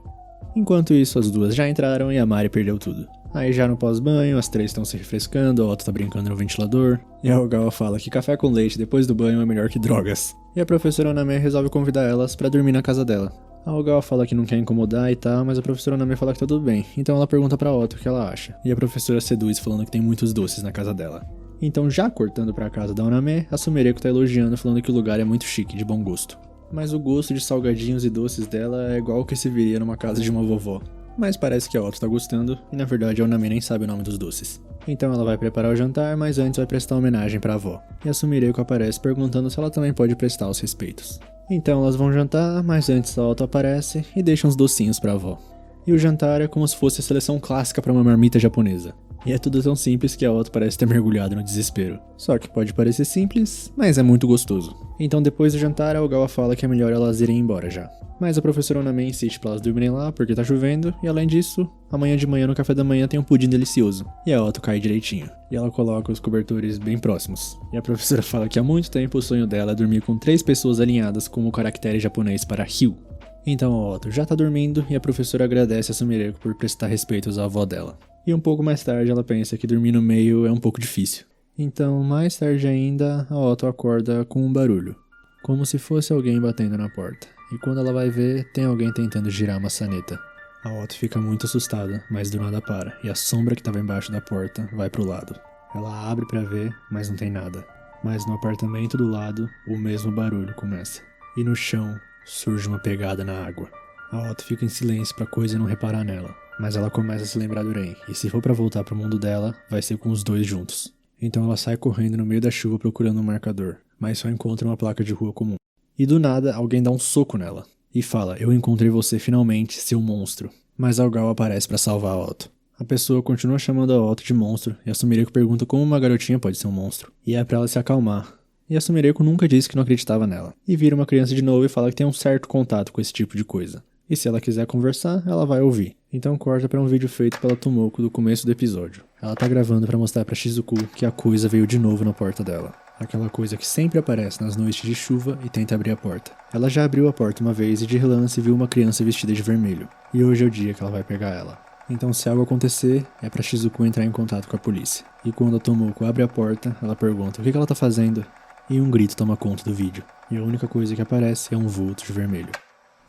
Enquanto isso, as duas já entraram e a Mari perdeu tudo. Aí já no pós-banho, as três estão se refrescando, a Otto tá brincando no ventilador, e a Ogawa fala que café com leite depois do banho é melhor que drogas. E a professora Oname resolve convidar elas pra dormir na casa dela. A Ogawa fala que não quer incomodar e tal, mas a professora Oname fala que tá tudo bem, então ela pergunta pra Otto o que ela acha. E a professora seduz falando que tem muitos doces na casa dela. Então já cortando pra casa da Oname, a Sumireko tá elogiando falando que o lugar é muito chique, de bom gosto. Mas o gosto de salgadinhos e doces dela é igual o que se viria numa casa de uma vovó. Mas parece que a Otto tá gostando, e na verdade a Oname nem sabe o nome dos doces. Então ela vai preparar o jantar, mas antes vai prestar homenagem pra avó. E a Sumireko aparece perguntando se ela também pode prestar os respeitos. Então elas vão jantar, mas antes a Otto aparece e deixa uns docinhos pra avó. E o jantar é como se fosse a seleção clássica pra uma marmita japonesa. E é tudo tão simples que a Otto parece ter mergulhado no desespero. Só que pode parecer simples, mas é muito gostoso. Então depois do jantar, a Ogawa fala que é melhor elas irem embora já. Mas a professora Oname insiste pra elas dormirem lá porque tá chovendo, e além disso, amanhã de manhã no café da manhã tem um pudim delicioso. E a Otto cai direitinho. E ela coloca os cobertores bem próximos. E a professora fala que há muito tempo o sonho dela é dormir com 3 pessoas alinhadas como o caractere japonês para Ryu. Então a Otto já tá dormindo e a professora agradece a Sumireko por prestar respeitos à avó dela. E um pouco mais tarde ela pensa que dormir no meio é um pouco difícil. Então, mais tarde ainda, a Otto acorda com um barulho. Como se fosse alguém batendo na porta. E quando ela vai ver, tem alguém tentando girar a maçaneta. A Otto fica muito assustada, mas do nada para, e a sombra que estava embaixo da porta vai pro lado. Ela abre pra ver, mas não tem nada. Mas no apartamento do lado, o mesmo barulho começa. E no chão, surge uma pegada na água. A Otto fica em silêncio pra coisa não reparar nela. Mas ela começa a se lembrar do Ren, e se for pra voltar pro mundo dela, vai ser com os dois juntos. Então ela sai correndo no meio da chuva procurando um marcador, mas só encontra uma placa de rua comum. E do nada, alguém dá um soco nela. E fala, eu encontrei você finalmente, seu monstro. Mas Algal aparece pra salvar a Otto. A pessoa continua chamando a Otto de monstro, e a Sumireko pergunta como uma garotinha pode ser um monstro. E é pra ela se acalmar. E a Sumireko nunca disse que não acreditava nela. E vira uma criança de novo e fala que tem um certo contato com esse tipo de coisa. E se ela quiser conversar, ela vai ouvir. Então corta pra um vídeo feito pela Tomoko do começo do episódio. Ela tá gravando pra mostrar pra Shizuku que a coisa veio de novo na porta dela. Aquela coisa que sempre aparece nas noites de chuva e tenta abrir a porta. Ela já abriu a porta uma vez e de relance viu uma criança vestida de vermelho. E hoje é o dia que ela vai pegar ela. Então se algo acontecer, é pra Shizuku entrar em contato com a polícia. E quando a Tomoko abre a porta, ela pergunta o que ela tá fazendo. E um grito toma conta do vídeo. E a única coisa que aparece é um vulto de vermelho.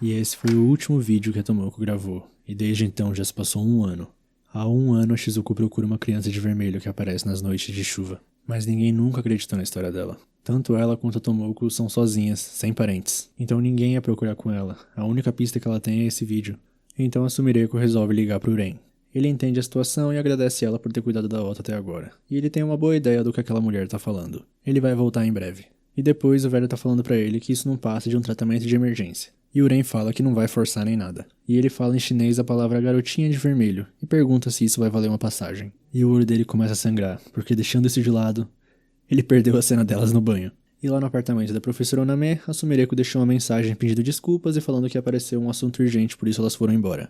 E esse foi o último vídeo que a Tomoko gravou. E desde então já se passou 1 ano. Há 1 ano a Shizuku procura uma criança de vermelho que aparece nas noites de chuva. Mas ninguém nunca acreditou na história dela. Tanto ela quanto a Tomoko são sozinhas, sem parentes. Então ninguém ia procurar com ela. A única pista que ela tem é esse vídeo. Então a Sumireko resolve ligar pro Ren. Ele entende a situação e agradece ela por ter cuidado da Otto até agora. E ele tem uma boa ideia do que aquela mulher tá falando. Ele vai voltar em breve. E depois o velho tá falando pra ele que isso não passa de um tratamento de emergência. E o Ren fala que não vai forçar nem nada. E ele fala em chinês a palavra garotinha de vermelho e pergunta se isso vai valer uma passagem. E o olho dele começa a sangrar, porque deixando isso de lado, ele perdeu a cena delas no banho. E lá no apartamento da professora Oname, a Sumireko deixou uma mensagem pedindo desculpas e falando que apareceu um assunto urgente, por isso elas foram embora.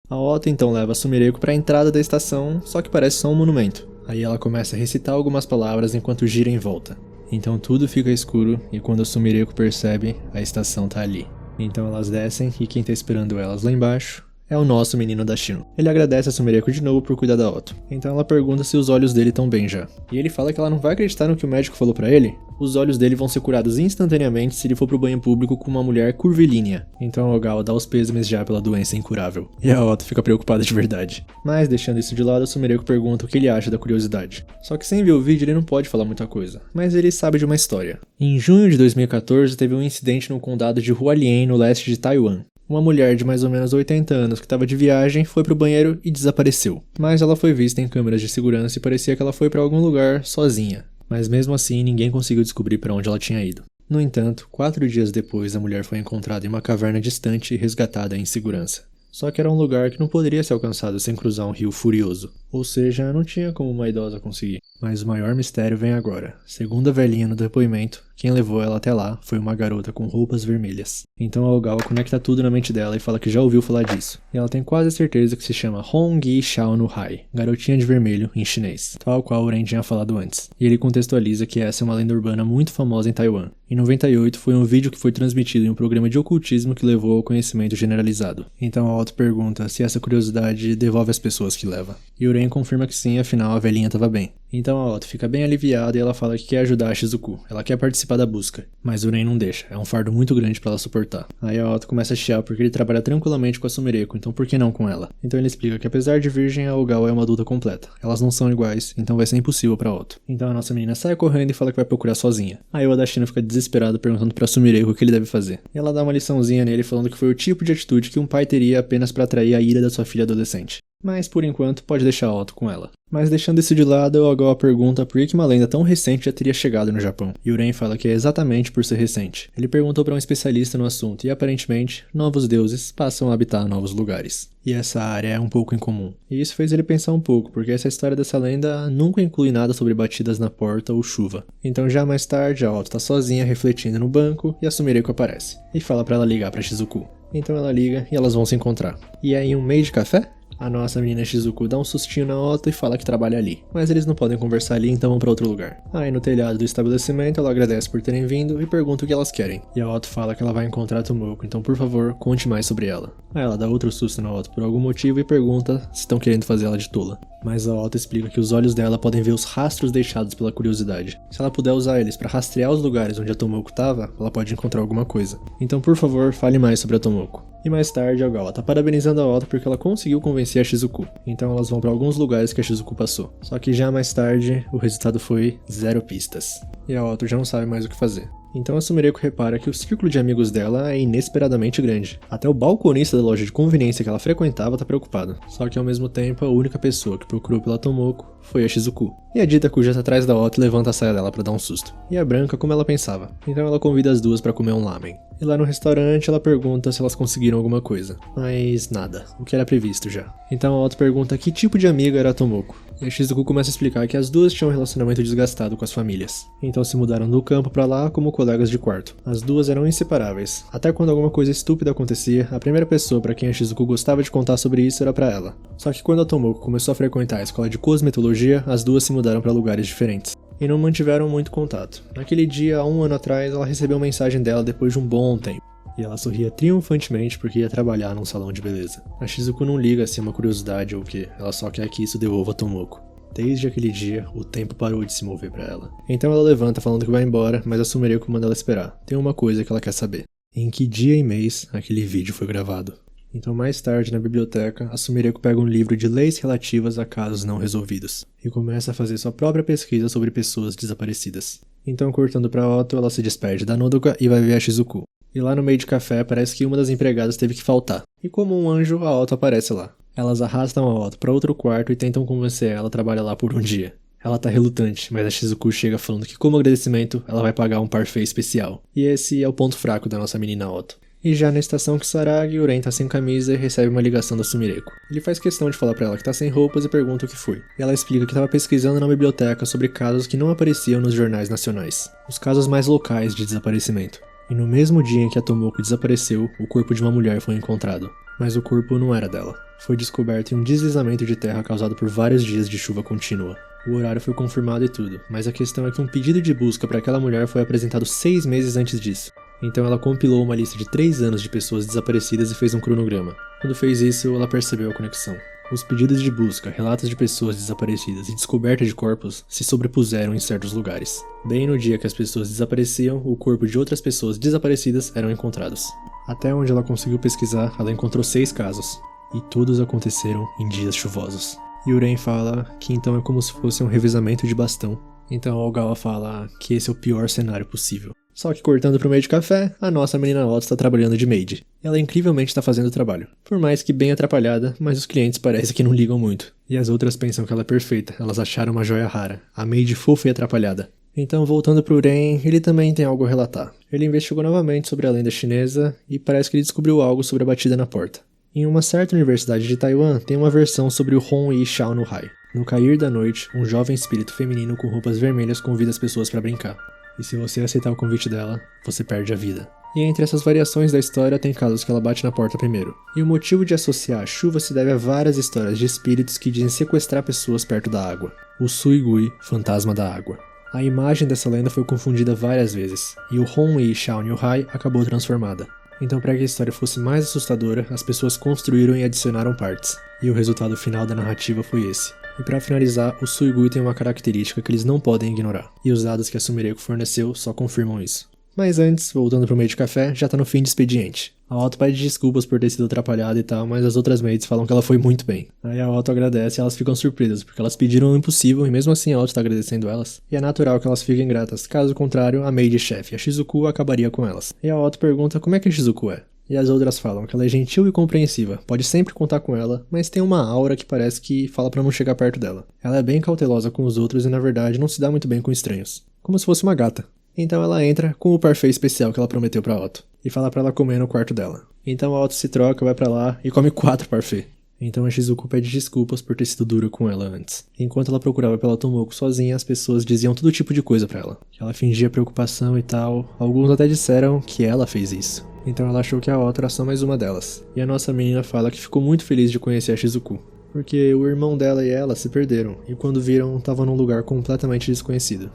A Otto então leva a Sumireko para a entrada da estação, só que parece só um monumento. Aí ela começa a recitar algumas palavras enquanto gira em volta. Então tudo fica escuro e quando a Sumireko percebe, a estação tá ali. Então elas descem e quem tá esperando elas lá embaixo é o nosso menino da Shino. Ele agradece a Sumireko de novo por cuidar da Otto. Então ela pergunta se os olhos dele estão bem já. E ele fala que ela não vai acreditar no que o médico falou pra ele. Os olhos dele vão ser curados instantaneamente se ele for pro banho público com uma mulher curvilínea. Então Algal dá os pêsames já pela doença incurável. E a Otto fica preocupada de verdade. Mas deixando isso de lado, a Sumireko pergunta o que ele acha da curiosidade. Só que sem ver o vídeo ele não pode falar muita coisa. Mas ele sabe de uma história. Em junho de 2014 teve um incidente no condado de Hualien, no leste de Taiwan. Uma mulher de mais ou menos 80 anos que estava de viagem foi pro banheiro e desapareceu. Mas ela foi vista em câmeras de segurança e parecia que ela foi para algum lugar sozinha. Mas mesmo assim ninguém conseguiu descobrir para onde ela tinha ido. No entanto, 4 dias depois a mulher foi encontrada em uma caverna distante e resgatada em segurança. Só que era um lugar que não poderia ser alcançado sem cruzar um rio furioso. Ou seja, não tinha como uma idosa conseguir. Mas o maior mistério vem agora. Segundo a velhinha no depoimento, quem levou ela até lá foi uma garota com roupas vermelhas. Então a Algal conecta tudo na mente dela e fala que já ouviu falar disso. E ela tem quase certeza que se chama Hongyi Xiao no Hai, garotinha de vermelho em chinês, tal qual o Ren tinha falado antes. E ele contextualiza que essa é uma lenda urbana muito famosa em Taiwan. Em 98 foi um vídeo que foi transmitido em um programa de ocultismo que levou ao conhecimento generalizado. Então a Otto pergunta se essa curiosidade devolve as pessoas que leva. E o Ren confirma que sim, afinal a velhinha estava bem. Então a Otto fica bem aliviada e ela fala que quer ajudar a Shizuku. Ela quer participar da busca. Mas o Ren não deixa, é um fardo muito grande pra ela suportar. Aí a Otto começa a chiar porque ele trabalha tranquilamente com a Sumireko, então por que não com ela? Então ele explica que apesar de virgem, a Algal é uma adulta completa. Elas não são iguais, então vai ser impossível pra Otto. Então a nossa menina sai correndo e fala que vai procurar sozinha. Aí o Adashino fica desesperado perguntando pra Sumireko o que ele deve fazer. E ela dá uma liçãozinha nele falando que foi o tipo de atitude que um pai teria apenas pra atrair a ira da sua filha adolescente. Mas por enquanto pode deixar a Otto com ela. Mas deixando isso de lado, o Algal pergunta por que uma lenda tão recente já teria chegado no Japão. E o Ren fala que é exatamente por ser recente. Ele perguntou para um especialista no assunto e aparentemente, novos deuses passam a habitar novos lugares. E essa área é um pouco incomum. E isso fez ele pensar um pouco, porque essa história dessa lenda nunca inclui nada sobre batidas na porta ou chuva. Então já mais tarde, a Otto tá sozinha refletindo no banco e a Sumireko aparece. E fala para ela ligar para Shizuku. Então ela liga e elas vão se encontrar. E aí um meio de café? A nossa menina Shizuku dá um sustinho na Otto e fala que trabalha ali. Mas eles não podem conversar ali, então vão pra outro lugar. Aí no telhado do estabelecimento ela agradece por terem vindo e pergunta o que elas querem. E a Otto fala que ela vai encontrar a Tomoko, então por favor, conte mais sobre ela. Aí ela dá outro susto na Otto por algum motivo e pergunta se estão querendo fazer ela de tola. Mas a Otto explica que os olhos dela podem ver os rastros deixados pela curiosidade. Se ela puder usar eles para rastrear os lugares onde a Tomoko estava, ela pode encontrar alguma coisa. Então, por favor, fale mais sobre a Tomoko. E mais tarde, a Ogawa tá parabenizando a Otto porque ela conseguiu convencer a Shizuku. Então elas vão para alguns lugares que a Shizuku passou. Só que já mais tarde, o resultado foi 0 pistas. E a Otto já não sabe mais o que fazer. Então a Sumireko repara que o círculo de amigos dela é inesperadamente grande. Até o balconista da loja de conveniência que ela frequentava tá preocupado. Só que ao mesmo tempo, a única pessoa que procurou pela Tomoko foi a Shizuku. E a Dita já tá atrás da Otto e levanta a saia dela pra dar um susto. E a Branca como ela pensava. Então ela convida as duas pra comer um lamen. E lá no restaurante ela pergunta se elas conseguiram alguma coisa. Mas nada, o que era previsto já. Então a Otto pergunta que tipo de amiga era a Tomoko. E a Shizuku começa a explicar que as duas tinham um relacionamento desgastado com as famílias. Então se mudaram do campo pra lá como colegas de quarto. As duas eram inseparáveis. Até quando alguma coisa estúpida acontecia, a primeira pessoa pra quem a Shizuku gostava de contar sobre isso era pra ela. Só que quando a Tomoko começou a frequentar a escola de cosmetologia, as duas se mudaram pra lugares diferentes. E não mantiveram muito contato. Naquele dia, há 1 ano atrás, ela recebeu uma mensagem dela depois de um bom tempo. E ela sorria triunfantemente porque ia trabalhar num salão de beleza. A Shizuku não liga se é uma curiosidade ou o que, ela só quer que isso devolva a Tomoko. Desde aquele dia, o tempo parou de se mover pra ela. Então ela levanta falando que vai embora, mas a Sumireko manda ela esperar. Tem uma coisa que ela quer saber. Em que dia e mês aquele vídeo foi gravado? Então mais tarde, na biblioteca, a Sumireko pega um livro de leis relativas a casos não resolvidos. E começa a fazer sua própria pesquisa sobre pessoas desaparecidas. Então, cortando pra Otto, ela se despede da Nodoka e vai ver a Shizuku. E lá no meio de café, parece que uma das empregadas teve que faltar. E como um anjo, a Otto aparece lá. Elas arrastam a Otto para outro quarto e tentam convencer ela a trabalhar lá por um dia. Ela tá relutante, mas a Shizuku chega falando que como agradecimento, ela vai pagar um parfait especial. E esse é o ponto fraco da nossa menina Otto. E já na estação Kisaragi, Uren tá sem camisa e recebe uma ligação da Sumireko. Ele faz questão de falar pra ela que tá sem roupas e pergunta o que foi. E ela explica que tava pesquisando na biblioteca sobre casos que não apareciam nos jornais nacionais. Os casos mais locais de desaparecimento. E no mesmo dia em que a Tomoko desapareceu, o corpo de uma mulher foi encontrado. Mas o corpo não era dela. Foi descoberto em um deslizamento de terra causado por vários dias de chuva contínua. O horário foi confirmado e tudo, mas a questão é que um pedido de busca para aquela mulher foi apresentado 6 meses antes disso. Então ela compilou uma lista de 3 anos de pessoas desaparecidas e fez um cronograma. Quando fez isso, ela percebeu a conexão. Os pedidos de busca, relatos de pessoas desaparecidas e descoberta de corpos se sobrepuseram em certos lugares. Bem no dia que as pessoas desapareciam, o corpo de outras pessoas desaparecidas eram encontrados. Até onde ela conseguiu pesquisar, ela encontrou 6 casos. E todos aconteceram em dias chuvosos. E Uren fala que então é como se fosse um revezamento de bastão. Então a Ogawa fala que esse é o pior cenário possível. Só que cortando pro meio de café, a nossa menina Otto está trabalhando de maid. Ela incrivelmente está fazendo o trabalho. Por mais que bem atrapalhada, mas os clientes parecem que não ligam muito. E as outras pensam que ela é perfeita, elas acharam uma joia rara. A maid fofa e atrapalhada. Então, voltando pro Uren, ele também tem algo a relatar. Ele investigou novamente sobre a lenda chinesa e parece que ele descobriu algo sobre a batida na porta. Em uma certa universidade de Taiwan, tem uma versão sobre o Hon Yi Shao no Hai. No cair da noite, um jovem espírito feminino com roupas vermelhas convida as pessoas para brincar. E se você aceitar o convite dela, você perde a vida. E entre essas variações da história, tem casos que ela bate na porta primeiro. E o motivo de associar a chuva se deve a várias histórias de espíritos que dizem sequestrar pessoas perto da água. O Suigui, fantasma da água. A imagem dessa lenda foi confundida várias vezes, e o Hon Yi Shao no Hai acabou transformada. Então, para que a história fosse mais assustadora, as pessoas construíram e adicionaram partes. E o resultado final da narrativa foi esse. E para finalizar, o Suigui tem uma característica que eles não podem ignorar. E os dados que a Sumireko forneceu só confirmam isso. Mas antes, voltando pro meio de café, já tá no fim de expediente. A Otto pede desculpas por ter sido atrapalhada e tal, mas as outras maids falam que ela foi muito bem. Aí a Otto agradece e elas ficam surpresas, porque elas pediram o impossível e mesmo assim a Otto tá agradecendo elas. E é natural que elas fiquem gratas, caso contrário, a maid-chefe, a Shizuku, acabaria com elas. E a Otto pergunta como é que a Shizuku é. E as outras falam que ela é gentil e compreensiva, pode sempre contar com ela, mas tem uma aura que parece que fala pra não chegar perto dela. Ela é bem cautelosa com os outros e na verdade não se dá muito bem com estranhos. Como se fosse uma gata. Então ela entra com o parfait especial que ela prometeu pra Otto. E fala pra ela comer no quarto dela. Então a Otto se troca, vai pra lá e come 4 parfaits. Então a Shizuku pede desculpas por ter sido dura com ela antes. Enquanto ela procurava pela Tomoko sozinha, as pessoas diziam todo tipo de coisa pra ela. Que ela fingia preocupação e tal. Alguns até disseram que ela fez isso. Então ela achou que a Otto era só mais uma delas. E a nossa menina fala que ficou muito feliz de conhecer a Shizuku. Porque o irmão dela e ela se perderam. E quando viram, estavam num lugar completamente desconhecido.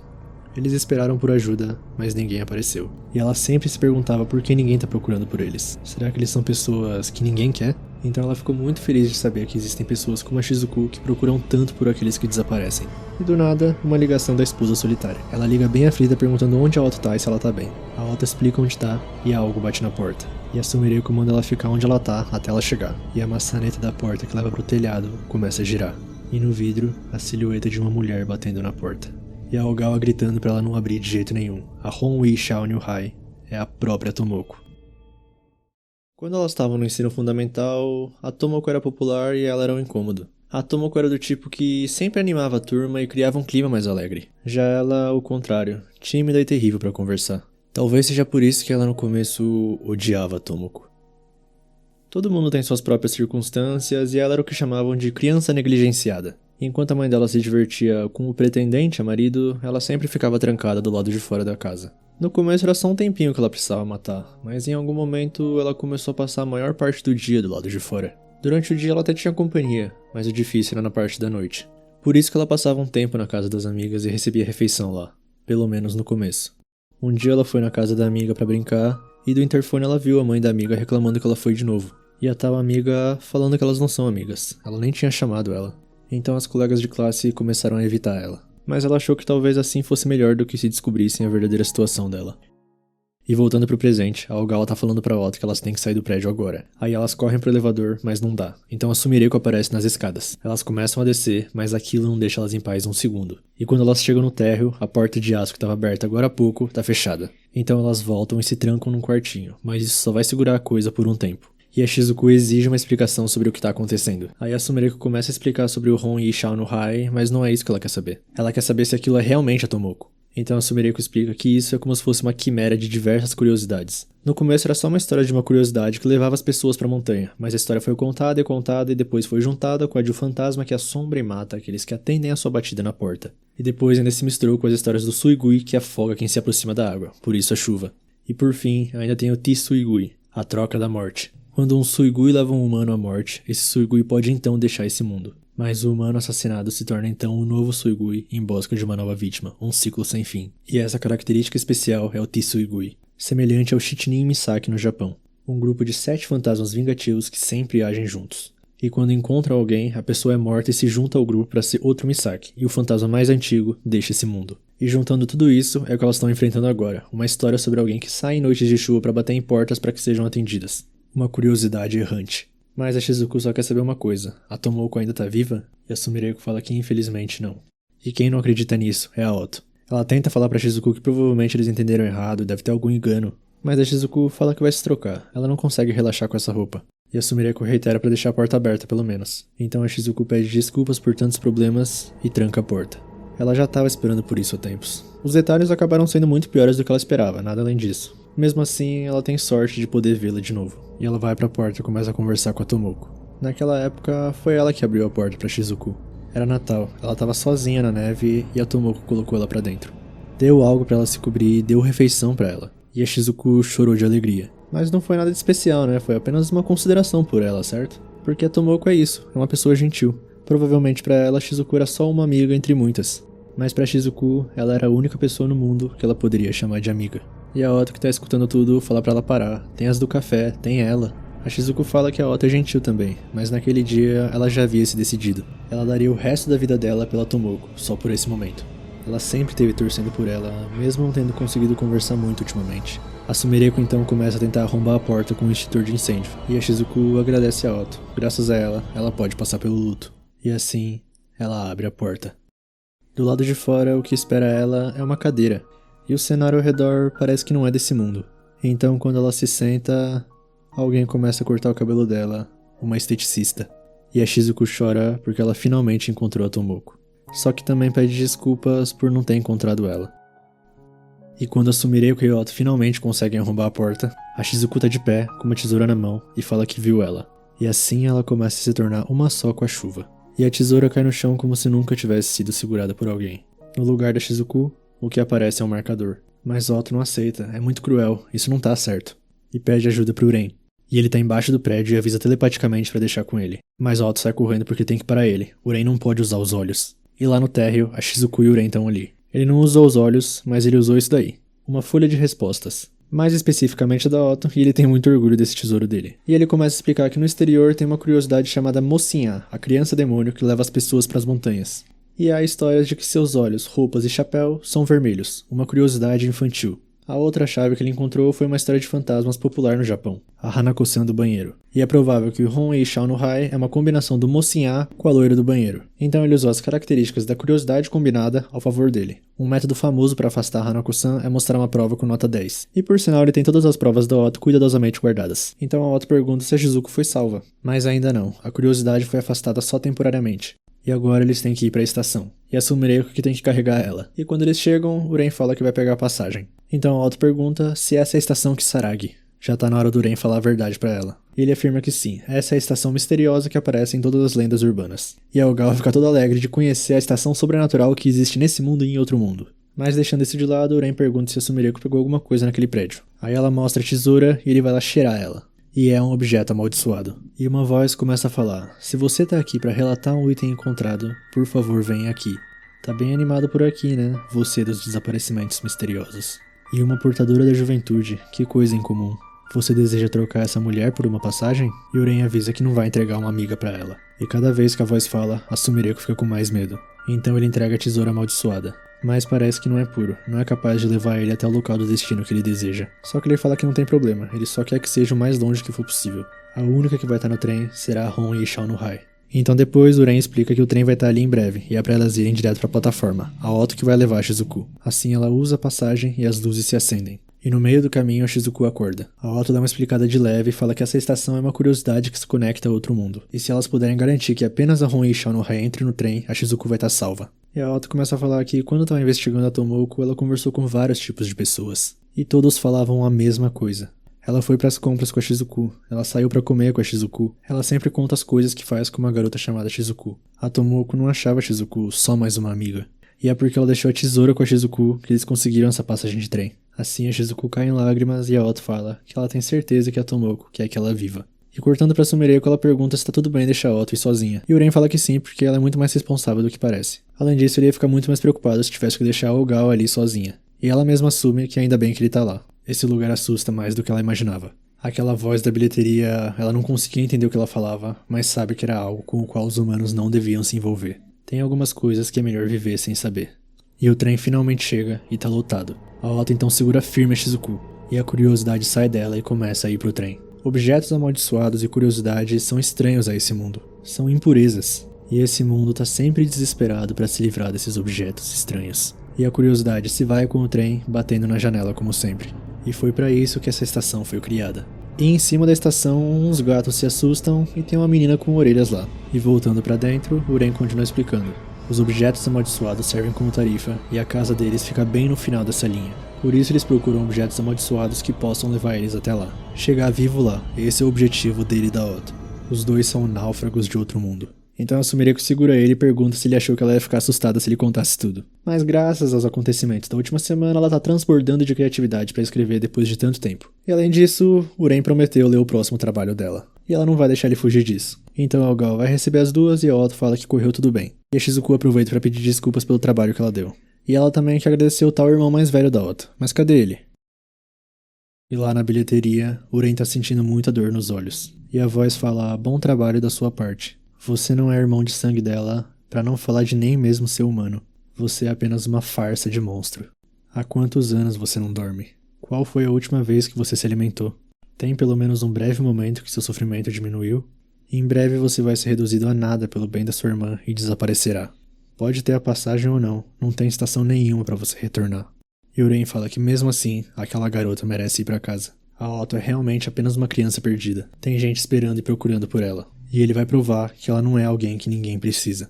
Eles esperaram por ajuda, mas ninguém apareceu. E ela sempre se perguntava por que ninguém tá procurando por eles. Será que eles são pessoas que ninguém quer? Então ela ficou muito feliz de saber que existem pessoas como a Shizuku que procuram tanto por aqueles que desaparecem. E do nada, uma ligação da esposa solitária. Ela liga bem aflita perguntando onde a Otto tá e se ela tá bem. A Otto explica onde tá e algo bate na porta. E a Sumireko manda ela ficar onde ela tá até ela chegar. E a maçaneta da porta que leva pro telhado começa a girar. E no vidro, a silhueta de uma mulher batendo na porta. E a Ogawa gritando pra ela não abrir de jeito nenhum. A Honwei Shaonyu-hai é a própria Tomoko. Quando elas estavam no ensino fundamental, a Tomoko era popular e ela era um incômodo. A Tomoko era do tipo que sempre animava a turma e criava um clima mais alegre. Já ela, o contrário, tímida e terrível pra conversar. Talvez seja por isso que ela no começo odiava a Tomoko. Todo mundo tem suas próprias circunstâncias e ela era o que chamavam de criança negligenciada. Enquanto a mãe dela se divertia com o pretendente a marido, ela sempre ficava trancada do lado de fora da casa. No começo era só um tempinho que ela precisava matar, mas em algum momento ela começou a passar a maior parte do dia do lado de fora. Durante o dia ela até tinha companhia, mas o difícil era na parte da noite. Por isso que ela passava um tempo na casa das amigas e recebia refeição lá, pelo menos no começo. Um dia ela foi na casa da amiga pra brincar, e do interfone ela viu a mãe da amiga reclamando que ela foi de novo. E a tal amiga falando que elas não são amigas, ela nem tinha chamado ela. Então as colegas de classe começaram a evitar ela. Mas ela achou que talvez assim fosse melhor do que se descobrissem a verdadeira situação dela. E voltando pro presente, a Ogawa tá falando pra Otto que elas têm que sair do prédio agora. Aí elas correm pro elevador, mas não dá. Então a Sumireko aparece nas escadas. Elas começam a descer, mas aquilo não deixa elas em paz um segundo. E quando elas chegam no térreo, a porta de aço que estava aberta agora há pouco tá fechada. Então elas voltam e se trancam num quartinho, mas isso só vai segurar a coisa por um tempo. E a Shizuku exige uma explicação sobre o que tá acontecendo. Aí a Sumireko começa a explicar sobre o Honwei Shaonyu-hai, mas não é isso que ela quer saber. Ela quer saber se aquilo é realmente a Tomoko. Então a Sumireko explica que isso é como se fosse uma quimera de diversas curiosidades. No começo era só uma história de uma curiosidade que levava as pessoas pra montanha, mas a história foi contada e depois foi juntada com a de um fantasma que assombra e mata aqueles que atendem a sua batida na porta. E depois ainda se misturou com as histórias do Suigui que afoga quem se aproxima da água, por isso a chuva. E por fim, ainda tem o Tsuigui, a troca da morte. Quando um Suigui leva um humano à morte, esse Suigui pode então deixar esse mundo. Mas o humano assassinado se torna então um novo Suigui em busca de uma nova vítima, um ciclo sem fim. E essa característica especial é o Tsuigui, semelhante ao Shichinin Misaki no Japão, um grupo de 7 fantasmas vingativos que sempre agem juntos. E quando encontram alguém, a pessoa é morta e se junta ao grupo para ser outro Misaki, e o fantasma mais antigo deixa esse mundo. E juntando tudo isso, é o que elas estão enfrentando agora, uma história sobre alguém que sai em noites de chuva para bater em portas para que sejam atendidas. Uma curiosidade errante. Mas a Shizuku só quer saber uma coisa. A Tomoko ainda tá viva? E a Sumireko fala que infelizmente não. E quem não acredita nisso é a Otto. Ela tenta falar pra Shizuku que provavelmente eles entenderam errado, deve ter algum engano. Mas a Shizuku fala que vai se trocar. Ela não consegue relaxar com essa roupa. E a Sumireko reitera pra deixar a porta aberta pelo menos. Então a Shizuku pede desculpas por tantos problemas e tranca a porta. Ela já estava esperando por isso há tempos. Os detalhes acabaram sendo muito piores do que ela esperava, nada além disso. Mesmo assim, ela tem sorte de poder vê-la de novo. E ela vai pra porta e começa a conversar com a Tomoko. Naquela época, foi ela que abriu a porta pra Shizuku. Era Natal, ela tava sozinha na neve e a Tomoko colocou ela pra dentro. Deu algo pra ela se cobrir e deu refeição pra ela. E a Shizuku chorou de alegria. Mas não foi nada de especial, né? Foi apenas uma consideração por ela, certo? Porque a Tomoko é isso, é uma pessoa gentil. Provavelmente pra ela, a Shizuku era só uma amiga entre muitas. Mas pra Shizuku, ela era a única pessoa no mundo que ela poderia chamar de amiga. E a Otto que tá escutando tudo fala pra ela parar. Tem as do café, tem ela. A Shizuku fala que a Otto é gentil também, mas naquele dia ela já havia se decidido. Ela daria o resto da vida dela pela Tomoko, só por esse momento. Ela sempre esteve torcendo por ela, mesmo não tendo conseguido conversar muito ultimamente. A Sumireko então começa a tentar arrombar a porta com um extintor de incêndio, e a Shizuku agradece a Otto. Graças a ela, ela pode passar pelo luto. E assim, ela abre a porta. Do lado de fora, o que espera ela é uma cadeira, e o cenário ao redor parece que não é desse mundo. Então, quando ela se senta, alguém começa a cortar o cabelo dela, uma esteticista. E a Shizuku chora porque ela finalmente encontrou a Tomoko. Só que também pede desculpas por não ter encontrado ela. E quando a Sumireko e a Otto finalmente conseguem arrombar a porta, a Shizuku tá de pé, com uma tesoura na mão, e fala que viu ela. E assim ela começa a se tornar uma só com a chuva. E a tesoura cai no chão como se nunca tivesse sido segurada por alguém. No lugar da Shizuku, o que aparece é um marcador. Mas Otto não aceita, é muito cruel, isso não tá certo. E pede ajuda pro Uren. E ele tá embaixo do prédio e avisa telepaticamente pra deixar com ele. Mas Otto sai correndo porque tem que parar ele. Uren não pode usar os olhos. E lá no térreo, a Shizuku e o Uren estão ali. Ele não usou os olhos, mas ele usou isso daí. Uma folha de respostas. mais especificamente da Otto, e ele tem muito orgulho desse tesouro dele. E ele começa a explicar que no exterior tem uma curiosidade chamada Mocinha, a criança demônio que leva as pessoas para as montanhas. E há histórias de que seus olhos, roupas e chapéu são vermelhos, uma curiosidade infantil. A outra chave que ele encontrou foi uma história de fantasmas popular no Japão, a Hanako-san do banheiro. E é provável que o Hon Shao no Hai é uma combinação do Mocinha com a loira do banheiro. Então ele usou as características da curiosidade combinada ao favor dele. Um método famoso para afastar a Hanako-san é mostrar uma prova com nota 10. E por sinal ele tem todas as provas da Otto cuidadosamente guardadas. Então a Otto pergunta se a Shizuko foi salva. Mas ainda não, a curiosidade foi afastada só temporariamente. E agora eles têm que ir para a estação. E é Sumireko que tem que carregar ela. E quando eles chegam, Uren fala que vai pegar a passagem. Então a Otto pergunta se essa é a estação Kisaragi. Já tá na hora do Uren falar a verdade pra ela. E ele afirma que sim, essa é a estação misteriosa que aparece em todas as lendas urbanas. E a Ogawa fica toda alegre de conhecer a estação sobrenatural que existe nesse mundo e em outro mundo. Mas deixando isso de lado, Uren pergunta se a Sumireko pegou alguma coisa naquele prédio. Aí ela mostra a tesoura e ele vai lá cheirar ela. E é um objeto amaldiçoado. E uma voz começa a falar: se você tá aqui pra relatar um item encontrado, por favor venha aqui. Tá bem animado por aqui, né? Você dos desaparecimentos misteriosos. E uma portadora da juventude, que coisa incomum. Você deseja trocar essa mulher por uma passagem? E Uren avisa que não vai entregar uma amiga pra ela. E cada vez que a voz fala, a Sumireko fica com mais medo. Então ele entrega a tesoura amaldiçoada. Mas parece que não é puro, não é capaz de levar ele até o local do destino que ele deseja. Só que ele fala que não tem problema, ele só quer que seja o mais longe que for possível. A única que vai estar no trem será a Hon Shao no Hai. Então depois Uren explica que o trem vai estar ali em breve, e é pra elas irem direto pra plataforma, a Otto que vai levar a Shizuku. Assim ela usa a passagem e as luzes se acendem. E no meio do caminho a Shizuku acorda. A Otto dá uma explicada de leve e fala que essa estação é uma curiosidade que se conecta a outro mundo. E se elas puderem garantir que apenas a Hon Shao no Hai entre no trem, a Shizuku vai estar salva. E a Otto começa a falar que quando estava investigando a Tomoko, ela conversou com vários tipos de pessoas. E todos falavam a mesma coisa. Ela foi pras compras com a Shizuku, ela saiu pra comer com a Shizuku, ela sempre conta as coisas que faz com uma garota chamada Shizuku. A Tomoko não achava a Shizuku só mais uma amiga. E é porque ela deixou a tesoura com a Shizuku que eles conseguiram essa passagem de trem. Assim a Shizuku cai em lágrimas e a Otto fala que ela tem certeza que a Tomoko quer que ela viva. E cortando pra Sumireko, ela pergunta se tá tudo bem deixar a Otto ir sozinha. E Uren fala que sim, porque ela é muito mais responsável do que parece. Além disso, ele ia ficar muito mais preocupado se tivesse que deixar a Ogawa ali sozinha. E ela mesma assume que ainda bem que ele tá lá. Esse lugar assusta mais do que ela imaginava. Aquela voz da bilheteria, ela não conseguia entender o que ela falava, mas sabe que era algo com o qual os humanos não deviam se envolver. Tem algumas coisas que é melhor viver sem saber. E o trem finalmente chega e tá lotado. A Otto então segura firme a Shizuku, e a curiosidade sai dela e começa a ir pro trem. Objetos amaldiçoados e curiosidades são estranhos a esse mundo. São impurezas. E esse mundo tá sempre desesperado para se livrar desses objetos estranhos. E a curiosidade se vai com o trem, batendo na janela como sempre. E foi para isso que essa estação foi criada. E em cima da estação, uns gatos se assustam e tem uma menina com orelhas lá. E voltando para dentro, Uren continua explicando. Os objetos amaldiçoados servem como tarifa e a casa deles fica bem no final dessa linha. Por isso eles procuram objetos amaldiçoados que possam levar eles até lá. Chegar vivo lá, esse é o objetivo dele e da Otto. Os dois são náufragos de outro mundo. Então a Sumireko segura ele e pergunta se ele achou que ela ia ficar assustada se ele contasse tudo. Mas graças aos acontecimentos da última semana, ela tá transbordando de criatividade pra escrever depois de tanto tempo. E além disso, Uren prometeu ler o próximo trabalho dela. E ela não vai deixar ele fugir disso. Então a Ogawa vai receber as duas e a Otto fala que correu tudo bem. E a Shizuku aproveita pra pedir desculpas pelo trabalho que ela deu. E ela também quer agradecer o tal irmão mais velho da Otto. Mas cadê ele? E lá na bilheteria, Uren tá sentindo muita dor nos olhos. E a voz fala: bom trabalho da sua parte. Você não é irmão de sangue dela, pra não falar de nem mesmo ser humano. Você é apenas uma farsa de monstro. Há quantos anos você não dorme? Qual foi a última vez que você se alimentou? Tem pelo menos um breve momento que seu sofrimento diminuiu? E em breve você vai ser reduzido a nada pelo bem da sua irmã e desaparecerá. Pode ter a passagem ou não tem estação nenhuma pra você retornar. E Uren fala que mesmo assim, aquela garota merece ir pra casa. A Otto é realmente apenas uma criança perdida. Tem gente esperando e procurando por ela. E ele vai provar que ela não é alguém que ninguém precisa.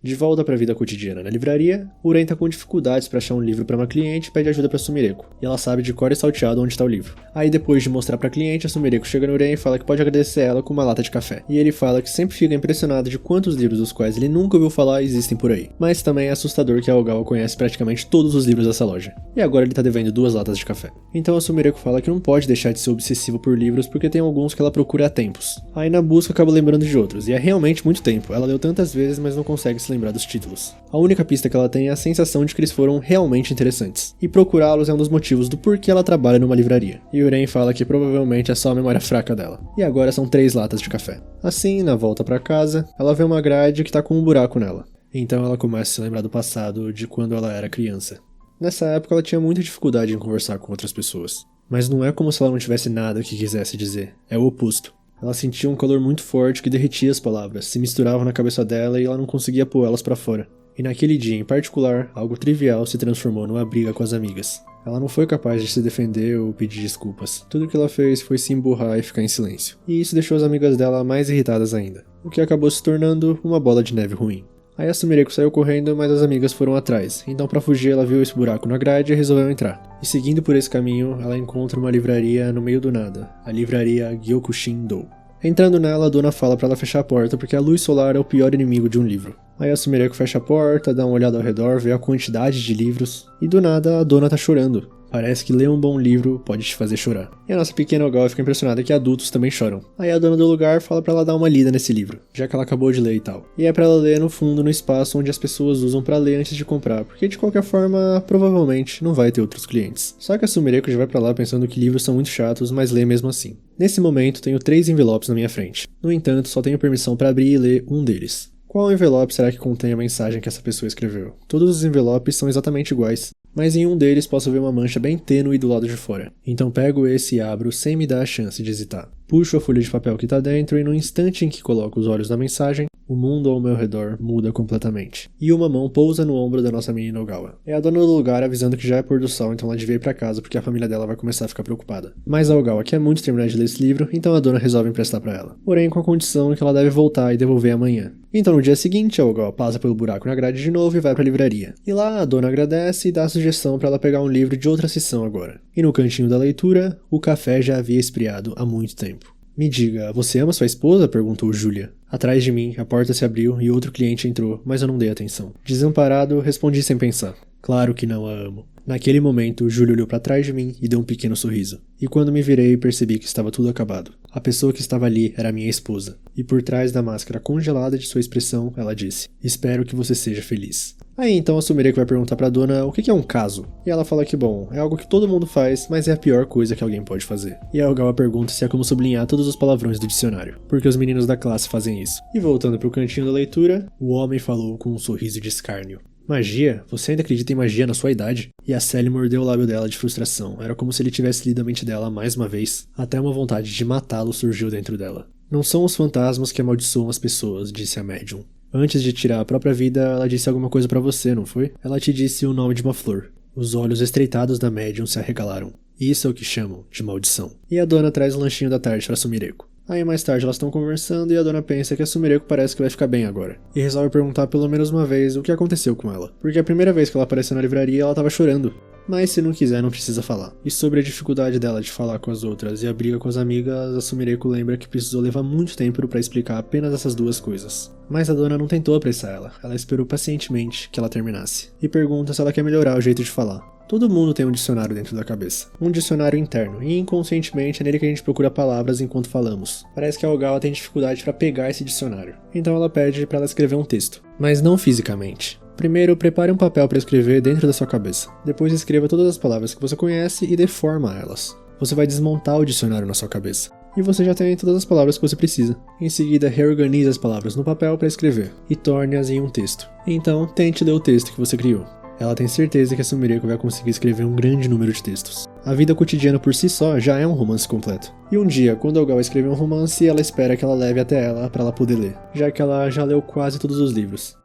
De volta para a vida cotidiana na livraria, Uren tá com dificuldades para achar um livro para uma cliente e pede ajuda para Sumireko, e ela sabe de cor e salteado onde está o livro. Aí depois de mostrar para a cliente, a Sumireko chega no Uren e fala que pode agradecer ela com uma lata de café. E ele fala que sempre fica impressionado de quantos livros dos quais ele nunca ouviu falar existem por aí. Mas também é assustador que a Ogawa conhece praticamente todos os livros dessa loja. E agora ele tá devendo 2 latas de café. Então a Sumireko fala que não pode deixar de ser obsessivo por livros porque tem alguns que ela procura há tempos. Aí na busca acaba lembrando de outros, e é realmente muito tempo. Ela leu tantas vezes, mas não consegue se lembrar dos títulos. A única pista que ela tem é a sensação de que eles foram realmente interessantes, e procurá-los é um dos motivos do porquê ela trabalha numa livraria. E Uren fala que provavelmente é só a memória fraca dela. E agora são 3 latas de café. Assim, na volta pra casa, ela vê uma grade que tá com um buraco nela. Então ela começa a se lembrar do passado, de quando ela era criança. Nessa época ela tinha muita dificuldade em conversar com outras pessoas. Mas não é como se ela não tivesse nada que quisesse dizer, é o oposto. Ela sentia um calor muito forte que derretia as palavras, se misturavam na cabeça dela e ela não conseguia pôr elas pra fora. E naquele dia em particular, algo trivial se transformou numa briga com as amigas. Ela não foi capaz de se defender ou pedir desculpas. Tudo que ela fez foi se emburrar e ficar em silêncio. E isso deixou as amigas dela mais irritadas ainda, o que acabou se tornando uma bola de neve ruim. Aí a Sumire saiu correndo, mas as amigas foram atrás, então pra fugir ela viu esse buraco na grade e resolveu entrar. E seguindo por esse caminho, ela encontra uma livraria no meio do nada, a livraria Gyokushin-dou. Entrando nela, a dona fala pra ela fechar a porta porque a luz solar é o pior inimigo de um livro. Aí a Sumire fecha a porta, dá uma olhada ao redor, vê a quantidade de livros, e do nada a dona tá chorando. Parece que ler um bom livro pode te fazer chorar. E a nossa pequena Ogawa fica impressionada que adultos também choram. Aí a dona do lugar fala pra ela dar uma lida nesse livro, já que ela acabou de ler e tal. E é pra ela ler no fundo, no espaço onde as pessoas usam pra ler antes de comprar, porque de qualquer forma, provavelmente, não vai ter outros clientes. Só que a Sumire já vai pra lá pensando que livros são muito chatos, mas lê mesmo assim. Nesse momento, tenho 3 envelopes na minha frente. No entanto, só tenho permissão pra abrir e ler um deles. Qual envelope será que contém a mensagem que essa pessoa escreveu? Todos os envelopes são exatamente iguais, mas em um deles posso ver uma mancha bem tênue do lado de fora. Então pego esse e abro sem me dar a chance de hesitar. Puxo a folha de papel que tá dentro e no instante em que coloco os olhos na mensagem, o mundo ao meu redor muda completamente. E uma mão pousa no ombro da nossa menina Ogawa. É a dona do lugar avisando que já é pôr do sol, então ela devia ir pra casa porque a família dela vai começar a ficar preocupada. Mas a Ogawa quer muito terminar de ler esse livro, então a dona resolve emprestar pra ela. Porém com a condição que ela deve voltar e devolver amanhã. Então no dia seguinte a Ogawa passa pelo buraco na grade de novo e vai pra livraria. E lá a dona agradece e dá a sugestão pra ela pegar um livro de outra seção agora. E no cantinho da leitura, o café já havia esfriado há muito tempo. Me diga, você ama sua esposa? Perguntou Julia. Atrás de mim, a porta se abriu e outro cliente entrou, mas eu não dei atenção. Desamparado, respondi sem pensar. Claro que não a amo. Naquele momento, Julia olhou para trás de mim e deu um pequeno sorriso. E quando me virei, percebi que estava tudo acabado. A pessoa que estava ali era minha esposa. E por trás da máscara congelada de sua expressão, ela disse: Espero que você seja feliz. Aí então a Sumire vai perguntar pra dona o que é um caso. E ela fala que bom, é algo que todo mundo faz, mas é a pior coisa que alguém pode fazer. E a Ogawa pergunta se é como sublinhar todos os palavrões do dicionário, porque os meninos da classe fazem isso. E voltando pro cantinho da leitura, o homem falou com um sorriso de escárnio. Magia? Você ainda acredita em magia na sua idade? E a Sally mordeu o lábio dela de frustração. Era como se ele tivesse lido a mente dela mais uma vez. Até uma vontade de matá-lo surgiu dentro dela. Não são os fantasmas que amaldiçoam as pessoas, disse a médium. Antes de tirar a própria vida, ela disse alguma coisa pra você, não foi? Ela te disse o nome de uma flor. Os olhos estreitados da médium se arregalaram. Isso é o que chamam de maldição. E a dona traz o lanchinho da tarde pra Sumireko. Aí mais tarde elas estão conversando e a dona pensa que a Sumireko parece que vai ficar bem agora. E resolve perguntar pelo menos uma vez o que aconteceu com ela. Porque a primeira vez que ela apareceu na livraria ela tava chorando. Mas se não quiser, não precisa falar. E sobre a dificuldade dela de falar com as outras e a briga com as amigas, a Sumireko lembra que precisou levar muito tempo pra explicar apenas essas duas coisas. Mas a dona não tentou apressar ela esperou pacientemente que ela terminasse. E pergunta se ela quer melhorar o jeito de falar. Todo mundo tem um dicionário dentro da cabeça. Um dicionário interno, e inconscientemente é nele que a gente procura palavras enquanto falamos. Parece que a Ogawa tem dificuldade pra pegar esse dicionário. Então ela pede pra ela escrever um texto. Mas não fisicamente. Primeiro, prepare um papel para escrever dentro da sua cabeça. Depois escreva todas as palavras que você conhece e deforma elas. Você vai desmontar o dicionário na sua cabeça. E você já tem todas as palavras que você precisa. Em seguida, reorganize as palavras no papel para escrever. E torne-as em um texto. Então, tente ler o texto que você criou. Ela tem certeza que a Sumireko vai conseguir escrever um grande número de textos. A vida cotidiana por si só já é um romance completo. E um dia, quando a Ogawa escrever um romance, ela espera que ela leve até ela para ela poder ler, já que ela já leu quase todos os livros.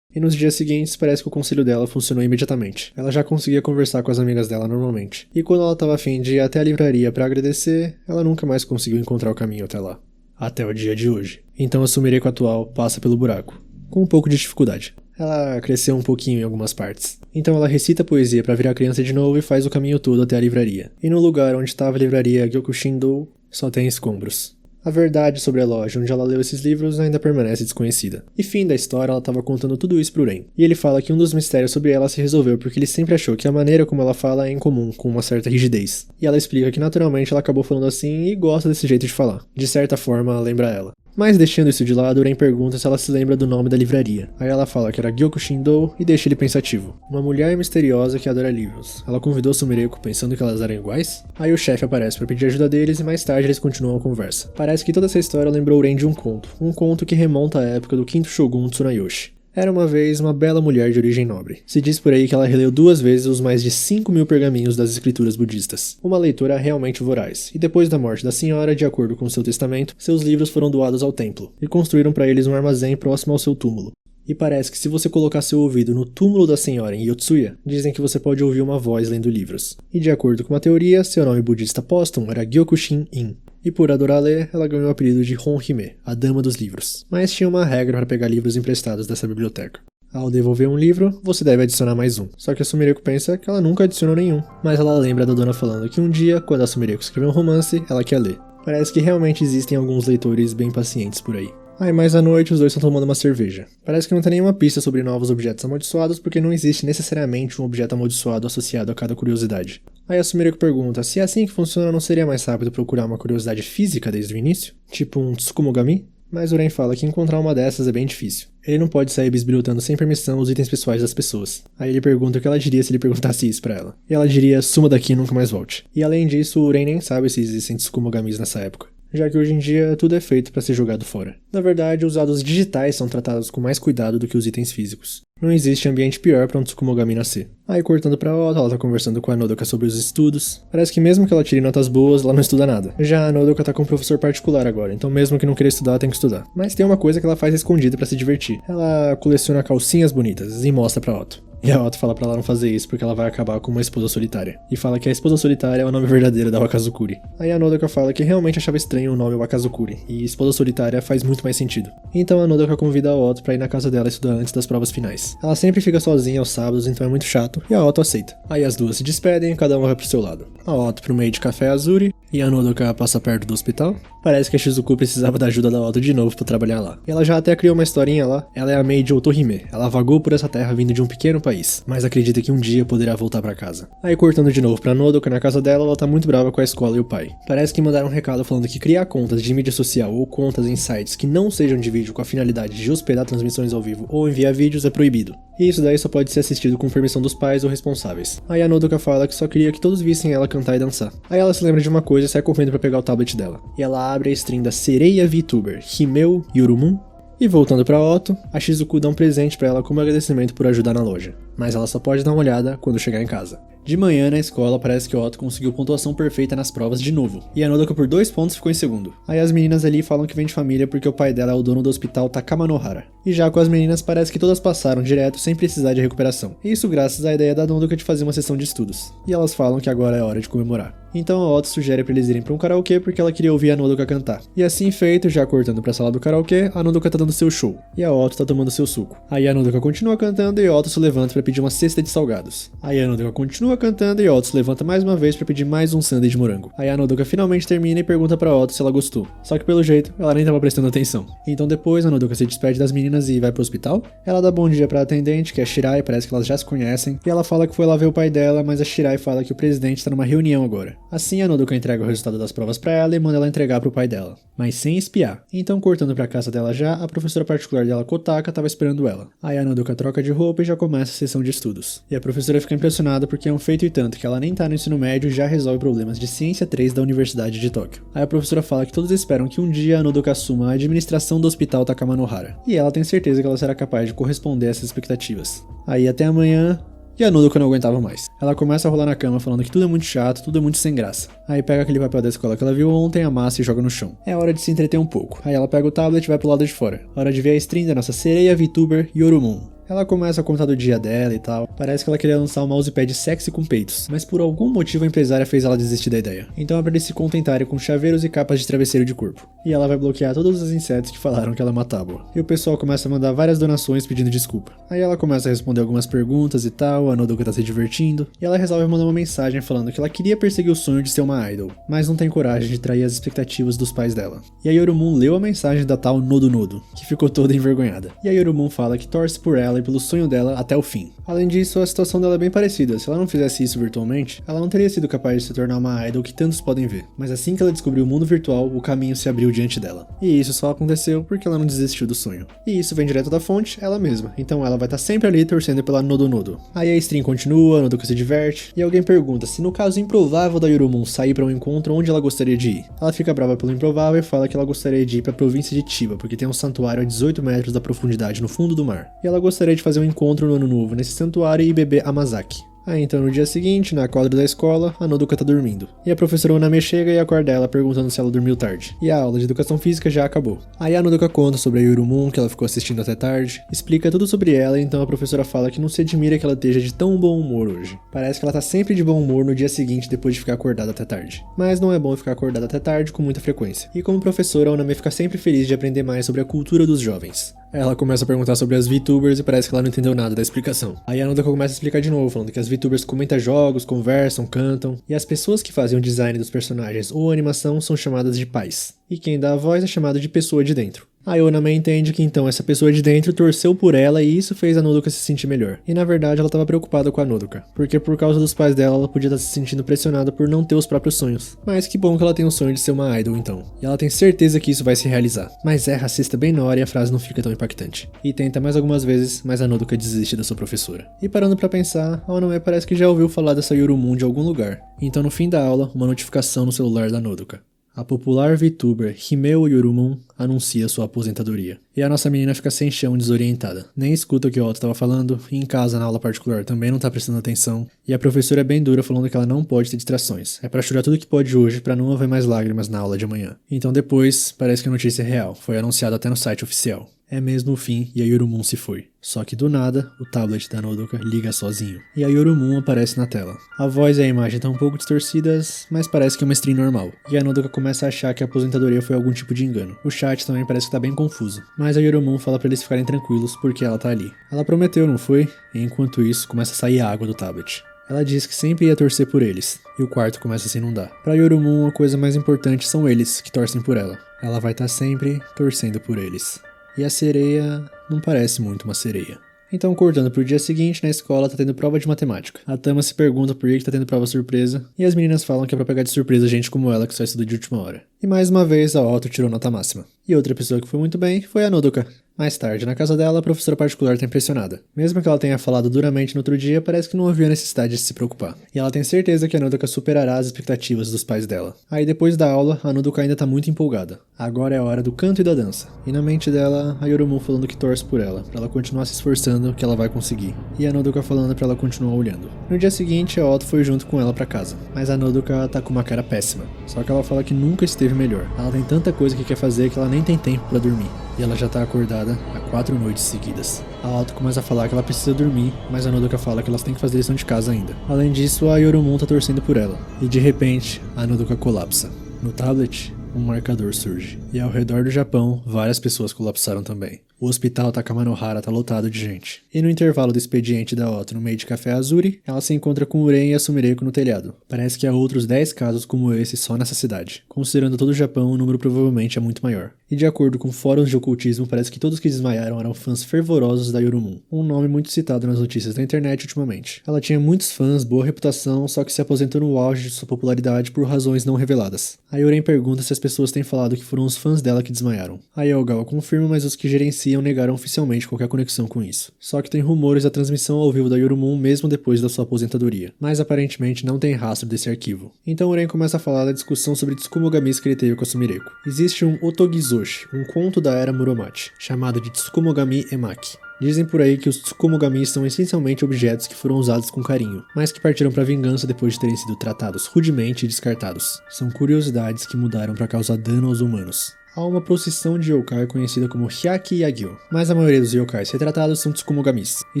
E nos dias seguintes, parece que o conselho dela funcionou imediatamente. Ela já conseguia conversar com as amigas dela normalmente. E quando ela estava a fim de ir até a livraria para agradecer, ela nunca mais conseguiu encontrar o caminho até lá. Até o dia de hoje. Então a Sumireko atual passa pelo buraco, com um pouco de dificuldade. Ela cresceu um pouquinho em algumas partes. Então ela recita poesia para virar criança de novo e faz o caminho todo até a livraria. E no lugar onde estava a livraria Gyokushin-dou, só tem escombros. A verdade sobre a loja onde ela leu esses livros ainda permanece desconhecida. E fim da história, ela estava contando tudo isso pro Ren. E ele fala que um dos mistérios sobre ela se resolveu porque ele sempre achou que a maneira como ela fala é incomum, com uma certa rigidez. E ela explica que naturalmente ela acabou falando assim e gosta desse jeito de falar. De certa forma, lembra ela. Mas deixando isso de lado, Ren pergunta se ela se lembra do nome da livraria. Aí ela fala que era Gyokushindo e deixa ele pensativo. Uma mulher misteriosa que adora livros. Ela convidou Sumireko pensando que elas eram iguais? Aí o chefe aparece para pedir ajuda deles e mais tarde eles continuam a conversa. Parece que toda essa história lembrou Ren de um conto que remonta à época do 5º Shogun Tsunayoshi. Era uma vez uma bela mulher de origem nobre. Se diz por aí que ela releu 2 vezes os mais de 5.000 pergaminhos das escrituras budistas. Uma leitura realmente voraz. E depois da morte da senhora, de acordo com seu testamento, seus livros foram doados ao templo, e construíram para eles um armazém próximo ao seu túmulo. E parece que se você colocar seu ouvido no túmulo da senhora em Yotsuya, dizem que você pode ouvir uma voz lendo livros. E de acordo com uma teoria, seu nome budista póstumo era Gyokushin-in. E por adorar ler, ela ganhou o apelido de Honhime, a Dama dos Livros. Mas tinha uma regra para pegar livros emprestados dessa biblioteca. Ao devolver um livro, você deve adicionar mais um. Só que a Sumireko pensa que ela nunca adicionou nenhum. Mas ela lembra da dona falando que um dia, quando a Sumireko escreveu um romance, ela quer ler. Parece que realmente existem alguns leitores bem pacientes por aí. Aí mais à noite os dois estão tomando uma cerveja. Parece que não tem nenhuma pista sobre novos objetos amaldiçoados porque não existe necessariamente um objeto amaldiçoado associado a cada curiosidade. Aí a Sumireko pergunta se é assim que funciona, não seria mais rápido procurar uma curiosidade física desde o início? Tipo um Tsukumogami? Mas o Ren fala que encontrar uma dessas é bem difícil. Ele não pode sair bisbilhotando sem permissão os itens pessoais das pessoas. Aí ele pergunta o que ela diria se ele perguntasse isso pra ela. E ela diria, suma daqui e nunca mais volte. E além disso, o Ren nem sabe se existem Tsukumogamis nessa época, já que hoje em dia tudo é feito para ser jogado fora. Na verdade, os dados digitais são tratados com mais cuidado do que os itens físicos. Não existe ambiente pior para um Tsukumogami nascer. Aí cortando pra Otto, ela tá conversando com a Nodoka sobre os estudos. Parece que mesmo que ela tire notas boas, ela não estuda nada. Já a Nodoka tá com um professor particular agora, então mesmo que não queira estudar, tem que estudar. Mas tem uma coisa que ela faz escondida para se divertir. Ela coleciona calcinhas bonitas e mostra pra Otto. E a Otto fala pra ela não fazer isso porque ela vai acabar com uma esposa solitária. E fala que a esposa solitária é o nome verdadeiro da Wakazukuri. Aí a Nodoka fala que realmente achava estranho o nome Wakazukuri, e esposa solitária faz muito mais sentido. Então a Nodoka convida a Otto pra ir na casa dela estudar antes das provas finais. Ela sempre fica sozinha aos sábados, então é muito chato, e a Otto aceita. Aí as duas se despedem e cada uma vai pro seu lado. A Otto pro meio de café Azuri, e a Nodoka passa perto do hospital. Parece que a Shizuku precisava da ajuda da Otto de novo pra trabalhar lá. E ela já até criou uma historinha lá. Ela é a maid Otohime. Ela vagou por essa terra vindo de um pequeno país, mas acredita que um dia poderá voltar pra casa. Aí cortando de novo pra Nodoka na casa dela, ela tá muito brava com a escola e o pai. Parece que mandaram um recado falando que criar contas de mídia social ou contas em sites que não sejam de vídeo com a finalidade de hospedar transmissões ao vivo ou enviar vídeos é proibido. E isso daí só pode ser assistido com permissão dos pais ou responsáveis. Aí a Nodoka fala que só queria que todos vissem ela cantar e dançar. Aí ela se lembra de uma coisa e sai correndo pra pegar o tablet dela. E ela abre a stream da Sereia VTuber, Himeu Yorumun. E voltando pra Otto, a Shizuku dá um presente pra ela como agradecimento por ajudar na loja. Mas ela só pode dar uma olhada quando chegar em casa. De manhã, na escola, parece que Otto conseguiu pontuação perfeita nas provas de novo. E a Nodoka por 2 pontos ficou em segundo. Aí as meninas ali falam que vem de família porque o pai dela é o dono do hospital Takamanohara. E já com as meninas, parece que todas passaram direto sem precisar de recuperação. E isso graças à ideia da Nodoka de fazer uma sessão de estudos. E elas falam que agora é hora de comemorar. Então a Otto sugere pra eles irem pra um karaokê porque ela queria ouvir a Nodoka cantar. E assim feito, já cortando pra sala do karaokê, a Nodoka tá dando seu show. E a Otto tá tomando seu suco. Aí a Nodoka continua cantando e Otto se levanta pra pedir uma cesta de salgados. Aí a Nodoka continua cantando e Otto se levanta mais uma vez pra pedir mais um sundae de morango. Aí a Nodoka finalmente termina e pergunta pra Otto se ela gostou. Só que pelo jeito, ela nem tava prestando atenção. Então depois a Nodoka se despede das meninas e vai pro hospital. Ela dá bom dia pra atendente, que é a Shirai, parece que elas já se conhecem. E ela fala que foi lá ver o pai dela, mas a Shirai fala que o presidente tá numa reunião agora. Assim a Nodoka entrega o resultado das provas pra ela e manda ela entregar pro pai dela, mas sem espiar. Então cortando pra casa dela já, a professora particular dela, Kotaka, tava esperando ela. Aí a Nodoka troca de roupa e já começa a sessão de estudos. E a professora fica impressionada porque é um feito e tanto que ela nem tá no ensino médio e já resolve problemas de ciência 3 da Universidade de Tóquio. Aí a professora fala que todos esperam que um dia a Nodoka assuma a administração do hospital Takamanohara. E ela tem certeza que ela será capaz de corresponder a essas expectativas. Aí até amanhã. E a Nodoka não aguentava mais. Ela começa a rolar na cama falando que tudo é muito chato, tudo é muito sem graça. Aí pega aquele papel da escola que ela viu ontem, amassa e joga no chão. É hora de se entreter um pouco. Aí ela pega o tablet e vai pro lado de fora. Hora de ver a stream da nossa sereia VTuber Yorumun. Ela começa a contar do dia dela e tal. Parece que ela queria lançar um mousepad sexy com peitos, mas por algum motivo a empresária fez ela desistir da ideia. Então é pra eles se contentarem com chaveiros e capas de travesseiro de corpo. E ela vai bloquear todos os insetos que falaram que ela é uma tábua. E o pessoal começa a mandar várias donações pedindo desculpa. Aí ela começa a responder algumas perguntas e tal, a Nodoka tá se divertindo. E ela resolve mandar uma mensagem falando que ela queria perseguir o sonho de ser uma idol, mas não tem coragem de trair as expectativas dos pais dela. E a Yorumun leu a mensagem da tal Nodo, que ficou toda envergonhada. E a Yorumun fala que torce por ela ela e pelo sonho dela até o fim. Além disso, a situação dela é bem parecida. Se ela não fizesse isso virtualmente, ela não teria sido capaz de se tornar uma idol que tantos podem ver. Mas assim que ela descobriu o mundo virtual, o caminho se abriu diante dela. E isso só aconteceu porque ela não desistiu do sonho. E isso vem direto da fonte, ela mesma. Então ela vai estar sempre ali torcendo pela Nodonodo. Aí a stream continua, a Nodoka se diverte, e alguém pergunta se no caso improvável da Yorumon sair para um encontro, onde ela gostaria de ir. Ela fica brava pelo improvável e fala que ela gostaria de ir para a província de Chiba, porque tem um santuário a 18 metros da profundidade no fundo do mar. E ela gostaria de fazer um encontro no ano novo nesse santuário e beber Amazaki. Aí então no dia seguinte, na quadra da escola, a Nodoka tá dormindo. E a professora Uname chega e acorda ela perguntando se ela dormiu tarde. E a aula de educação física já acabou. Aí a Nodoka conta sobre a Yorumon, que ela ficou assistindo até tarde, explica tudo sobre ela, e então a professora fala que não se admira que ela esteja de tão bom humor hoje. Parece que ela tá sempre de bom humor no dia seguinte depois de ficar acordada até tarde. Mas não é bom ficar acordada até tarde com muita frequência. E como professora, a Uname fica sempre feliz de aprender mais sobre a cultura dos jovens. Ela começa a perguntar sobre as VTubers e parece que ela não entendeu nada da explicação. Aí a Nodoka começa a explicar de novo, falando que as VTubers comentam jogos, conversam, cantam, e as pessoas que fazem o design dos personagens ou a animação são chamadas de pais. E quem dá a voz é chamado de pessoa de dentro. A Oname entende que então essa pessoa de dentro torceu por ela e isso fez a Nodoka se sentir melhor. E na verdade ela estava preocupada com a Nodoka, porque por causa dos pais dela ela podia estar se sentindo pressionada por não ter os próprios sonhos. Mas que bom que ela tem o sonho de ser uma idol então. E ela tem certeza que isso vai se realizar. Mas é racista bem na hora e a frase não fica tão impactante. E tenta mais algumas vezes, mas a Nodoka desiste da sua professora. E parando pra pensar, a Oname parece que já ouviu falar dessa Yorumon de algum lugar. Então no fim da aula, uma notificação no celular da Nodoka. A popular VTuber Himeo Yorumon anuncia sua aposentadoria. E a nossa menina fica sem chão, desorientada. Nem escuta o que o Otto estava falando, e em casa, na aula particular, também não tá prestando atenção. E a professora é bem dura, falando que ela não pode ter distrações. É pra chorar tudo que pode hoje, pra não haver mais lágrimas na aula de amanhã. Então depois, parece que a notícia é real. Foi anunciado até no site oficial. É mesmo o fim e a Yorumon se foi. Só que do nada, o tablet da Nodoka liga sozinho. E a Yorumon aparece na tela. A voz e a imagem estão um pouco distorcidas, mas parece que é uma stream normal. E a Nodoka começa a achar que a aposentadoria foi algum tipo de engano. O chat também parece que tá bem confuso. Mas a Yorumon fala pra eles ficarem tranquilos porque ela tá ali. Ela prometeu, não foi? E enquanto isso, começa a sair água do tablet. Ela diz que sempre ia torcer por eles, e o quarto começa a se inundar. Pra Yorumon, a coisa mais importante são eles, que torcem por ela. Ela vai estar sempre torcendo por eles. E a sereia não parece muito uma sereia. Então, cortando pro dia seguinte, na escola tá tendo prova de matemática. A Tama se pergunta por que tá tendo prova surpresa, e as meninas falam que é pra pegar de surpresa gente como ela que só estuda de última hora. E mais uma vez, a Otto tirou nota máxima. E outra pessoa que foi muito bem foi a Nodoka. Mais tarde, na casa dela, a professora particular tá impressionada. Mesmo que ela tenha falado duramente no outro dia, parece que não havia necessidade de se preocupar. E ela tem certeza que a Nodoka superará as expectativas dos pais dela. Aí depois da aula, a Nodoka ainda tá muito empolgada. Agora é a hora do canto e da dança. E na mente dela, a Yorumon falando que torce por ela, pra ela continuar se esforçando, que ela vai conseguir. E a Nodoka falando pra ela continuar olhando. No dia seguinte, a Otto foi junto com ela pra casa. Mas a Nodoka tá com uma cara péssima. Só que ela fala que nunca esteve melhor. Ela tem tanta coisa que quer fazer que ela nem tem tempo pra dormir. E ela já tá acordada há 4 noites seguidas. A Otto começa a falar que ela precisa dormir, mas a Nodoka fala que elas têm que fazer lição de casa ainda. Além disso, a Yorumon tá torcendo por ela. E de repente, a Nodoka colapsa. No tablet, um marcador surge. E ao redor do Japão, várias pessoas colapsaram também. O hospital Takamanohara tá lotado de gente. E no intervalo do expediente da Otto no meio de Café Azuri, ela se encontra com Uren e a Sumireko no telhado. Parece que há outros 10 casos como esse só nessa cidade. Considerando todo o Japão, o número provavelmente é muito maior. E de acordo com fóruns de ocultismo, parece que todos que desmaiaram eram fãs fervorosos da Yorumon. Um nome muito citado nas notícias da internet ultimamente. Ela tinha muitos fãs, boa reputação, só que se aposentou no auge de sua popularidade por razões não reveladas. A Uren pergunta se as pessoas têm falado que foram os fãs dela que desmaiaram. A Yogawa confirma, mas os que gerenciam negaram oficialmente qualquer conexão com isso. Só que tem rumores da transmissão ao vivo da Yorumon mesmo depois da sua aposentadoria. Mas aparentemente não tem rastro desse arquivo. Então Uren começa a falar da discussão sobre Tsukumogamis que ele teve com a Sumireko. Existe um Otogizoshi, um conto da era Muromachi, chamado de Tsukumogami Emaki. Dizem por aí que os Tsukumogamis são essencialmente objetos que foram usados com carinho, mas que partiram para vingança depois de terem sido tratados rudemente e descartados. São curiosidades que mudaram para causar dano aos humanos. Há uma procissão de yokai conhecida como Hyaki Yagyo, mas a maioria dos yokais retratados são Tsukumogamis, e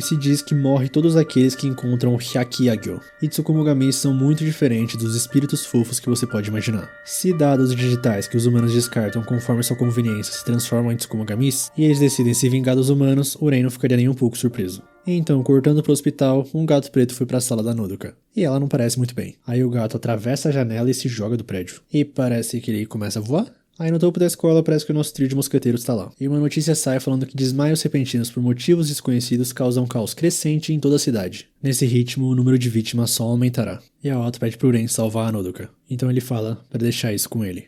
se diz que morre todos aqueles que encontram o Hyaki Yagyo. E Tsukumogamis são muito diferentes dos espíritos fofos que você pode imaginar. Se dados digitais que os humanos descartam conforme sua conveniência se transformam em Tsukumogamis, e eles decidem se vingar dos humanos, Uren não ficaria nem um pouco surpreso. Então, cortando pro hospital, um gato preto foi pra sala da Nodoka. E ela não parece muito bem. Aí o gato atravessa a janela e se joga do prédio. E parece que ele começa a voar. Aí no topo da escola parece que o nosso trio de mosqueteiros tá lá. E uma notícia sai falando que desmaios repentinos por motivos desconhecidos causam caos crescente em toda a cidade. Nesse ritmo, o número de vítimas só aumentará. E a Otto pede pro Uren salvar a Nodoka. Então ele fala para deixar isso com ele.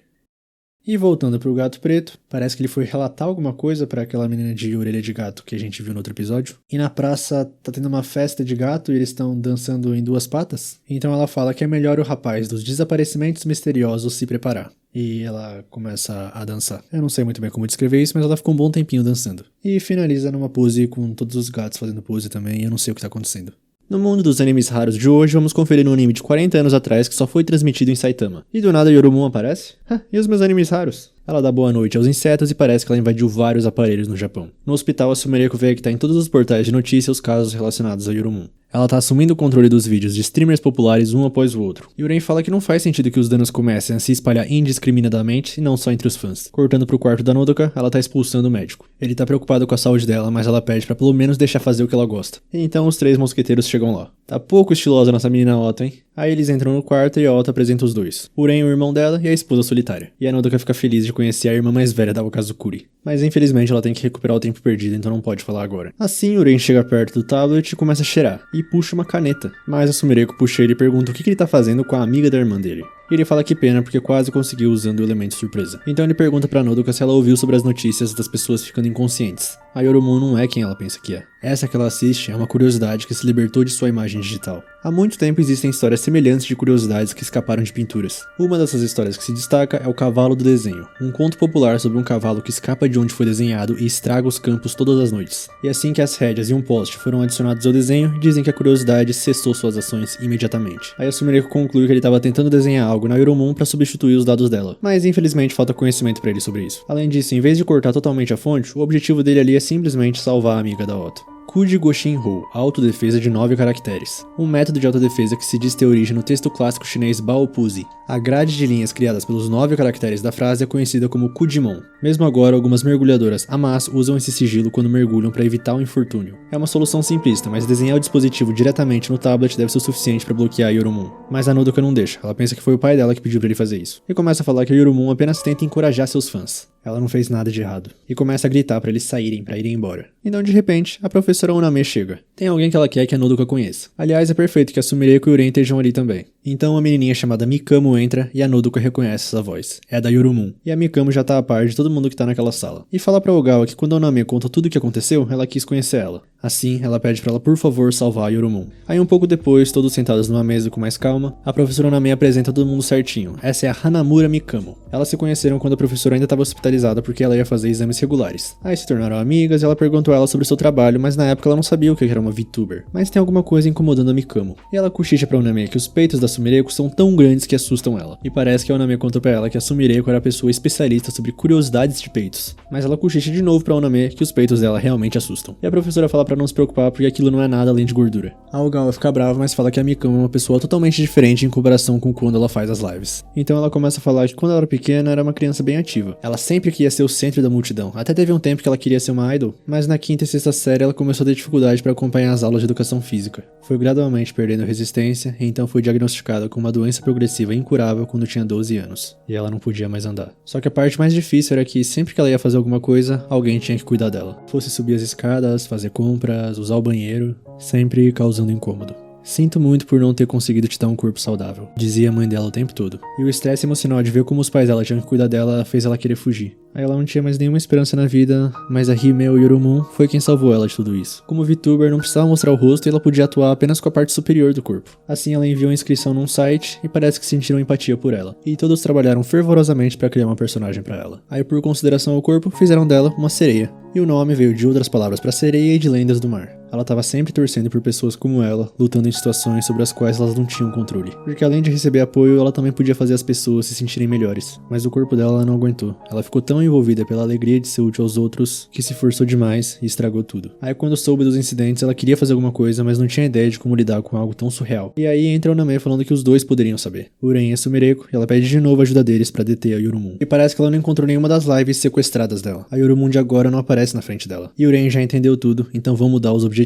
E voltando pro Gato Preto, parece que ele foi relatar alguma coisa pra aquela menina de orelha de gato que a gente viu no outro episódio. E na praça tá tendo uma festa de gato e eles estão dançando em 2 patas. Então ela fala que é melhor o rapaz dos desaparecimentos misteriosos se preparar. E ela começa a dançar. Eu não sei muito bem como descrever isso, mas ela ficou um bom tempinho dançando. E finaliza numa pose com todos os gatos fazendo pose também, e eu não sei o que tá acontecendo. No mundo dos animes raros de hoje, vamos conferir um anime de 40 anos atrás que só foi transmitido em Saitama. E do nada Yorumon aparece? E os meus animes raros? Ela dá boa noite aos insetos e parece que ela invadiu vários aparelhos no Japão. No hospital, a Sumereko vê que tá em todos os portais de notícia os casos relacionados a Yorumon. Ela tá assumindo o controle dos vídeos de streamers populares um após o outro. E Uren fala que não faz sentido que os danos comecem a se espalhar indiscriminadamente e não só entre os fãs. Cortando pro quarto da Nodoka, ela tá expulsando o médico. Ele tá preocupado com a saúde dela, mas ela pede pra pelo menos deixar fazer o que ela gosta. E então os 3 mosqueteiros chegam lá. Tá pouco estilosa nossa menina Otto, hein? Aí eles entram no quarto e a Otto apresenta os 2. Uren, o irmão dela, e a esposa solitária. E a Nodoka fica feliz de conhecer a irmã mais velha da Wakazukuri. Mas infelizmente ela tem que recuperar o tempo perdido, então não pode falar agora. Assim, Uren chega perto do tablet e começa a cheirar. E puxa uma caneta. Mas a Sumereko puxa ele e pergunta o que ele tá fazendo com a amiga da irmã dele. E ele fala que pena porque quase conseguiu usando o elemento surpresa. Então ele pergunta pra Nodoka se ela ouviu sobre as notícias das pessoas ficando inconscientes. A Yorumon não é quem ela pensa que é. Essa que ela assiste é uma curiosidade que se libertou de sua imagem digital. Há muito tempo existem histórias semelhantes de curiosidades que escaparam de pinturas. Uma dessas histórias que se destaca é o Cavalo do Desenho, um conto popular sobre um cavalo que escapa de onde foi desenhado e estraga os campos todas as noites. E assim que as rédeas e um poste foram adicionados ao desenho, dizem que a curiosidade cessou suas ações imediatamente. Aí a Sumereko conclui que ele estava tentando desenhar algo na Yorumon para substituir os dados dela, mas infelizmente falta conhecimento para ele sobre isso. Além disso, em vez de cortar totalmente a fonte, o objetivo dele ali é simplesmente salvar a amiga da Otto. Kuji Goshin-ho, autodefesa de 9 caracteres. Um método de autodefesa que se diz ter origem no texto clássico chinês Baopuzi. A grade de linhas criadas pelos 9 caracteres da frase é conhecida como Kujimon. Mesmo agora, algumas mergulhadoras amas usam esse sigilo quando mergulham para evitar o infortúnio. É uma solução simplista, mas desenhar o dispositivo diretamente no tablet deve ser o suficiente para bloquear a Yorumon. Mas a Nodoka não deixa, ela pensa que foi o pai dela que pediu para ele fazer isso. E começa a falar que a Yorumon apenas tenta encorajar seus fãs. Ela não fez nada de errado. E começa a gritar para eles saírem, para irem embora. Então, de repente, a professora Oname chega. Tem alguém que ela quer que a Nodoka conheça. Aliás, é perfeito que a Sumereko e o Uren estejam ali também. Então, uma menininha chamada Mikamo entra e a Nodoka reconhece essa voz. É a da Yorumon. E a Mikamo já tá a par de todo mundo que tá naquela sala. E fala pra Ogawa que quando a Oname conta tudo o que aconteceu, ela quis conhecer ela. Assim, ela pede pra ela por favor salvar a Yorumon. Aí um pouco depois, todos sentados numa mesa com mais calma, a professora Oname apresenta todo mundo certinho. Essa é a Hanamura Mikamo. Elas se conheceram quando a professora ainda estava hospitalizada porque ela ia fazer exames regulares. Aí se tornaram amigas e ela perguntou a ela sobre o seu trabalho, mas na época ela não sabia o que era uma VTuber. Mas tem alguma coisa incomodando a Mikamo. E ela cochicha pra Oname que os peitos da Sumereko são tão grandes que assustam ela. E parece que a Oname contou pra ela que a Sumereko era a pessoa especialista sobre curiosidades de peitos. Mas ela cochicha de novo pra Oname que os peitos dela realmente assustam. E a professora fala pra não se preocupar porque aquilo não é nada além de gordura. A Ogawa fica brava, mas fala que a Mikamo é uma pessoa totalmente diferente em comparação com quando ela faz as lives. Então ela começa a falar que quando ela era pequena era uma criança bem ativa. Ela sempre queria ser o centro da multidão. Até teve um tempo que ela queria ser uma idol, mas na 5ª e 6ª série ela começou a ter dificuldade para acompanhar as aulas de educação física. Foi gradualmente perdendo resistência e então foi diagnosticada com uma doença progressiva incurável quando tinha 12 anos. E ela não podia mais andar. Só que a parte mais difícil era que sempre que ela ia fazer alguma coisa, alguém tinha que cuidar dela. Fosse subir as escadas, fazer compras, usar o banheiro, sempre causando incômodo. Sinto muito por não ter conseguido te dar um corpo saudável, dizia a mãe dela o tempo todo. E o estresse emocional de ver como os pais dela tinham que cuidar dela fez ela querer fugir. Aí ela não tinha mais nenhuma esperança na vida, mas a Himeo Yorumon foi quem salvou ela de tudo isso. Como VTuber, não precisava mostrar o rosto e ela podia atuar apenas com a parte superior do corpo. Assim ela enviou a inscrição num site e parece que sentiram empatia por ela. E todos trabalharam fervorosamente para criar uma personagem para ela. Aí por consideração ao corpo, fizeram dela uma sereia. E o nome veio de outras palavras para sereia e de lendas do mar. Ela estava sempre torcendo por pessoas como ela, lutando em situações sobre as quais elas não tinham controle. Porque além de receber apoio, ela também podia fazer as pessoas se sentirem melhores. Mas o corpo dela não aguentou. Ela ficou tão envolvida pela alegria de ser útil aos outros, que se forçou demais e estragou tudo. Aí quando soube dos incidentes, ela queria fazer alguma coisa, mas não tinha ideia de como lidar com algo tão surreal. E aí entra o Oname falando que os dois poderiam saber. Uren e a Sumereko, e ela pede de novo a ajuda deles pra deter a Yorumon. E parece que ela não encontrou nenhuma das lives sequestradas dela. A Yorumon de agora não aparece na frente dela. E Uren já entendeu tudo, então vão mudar os objetivos.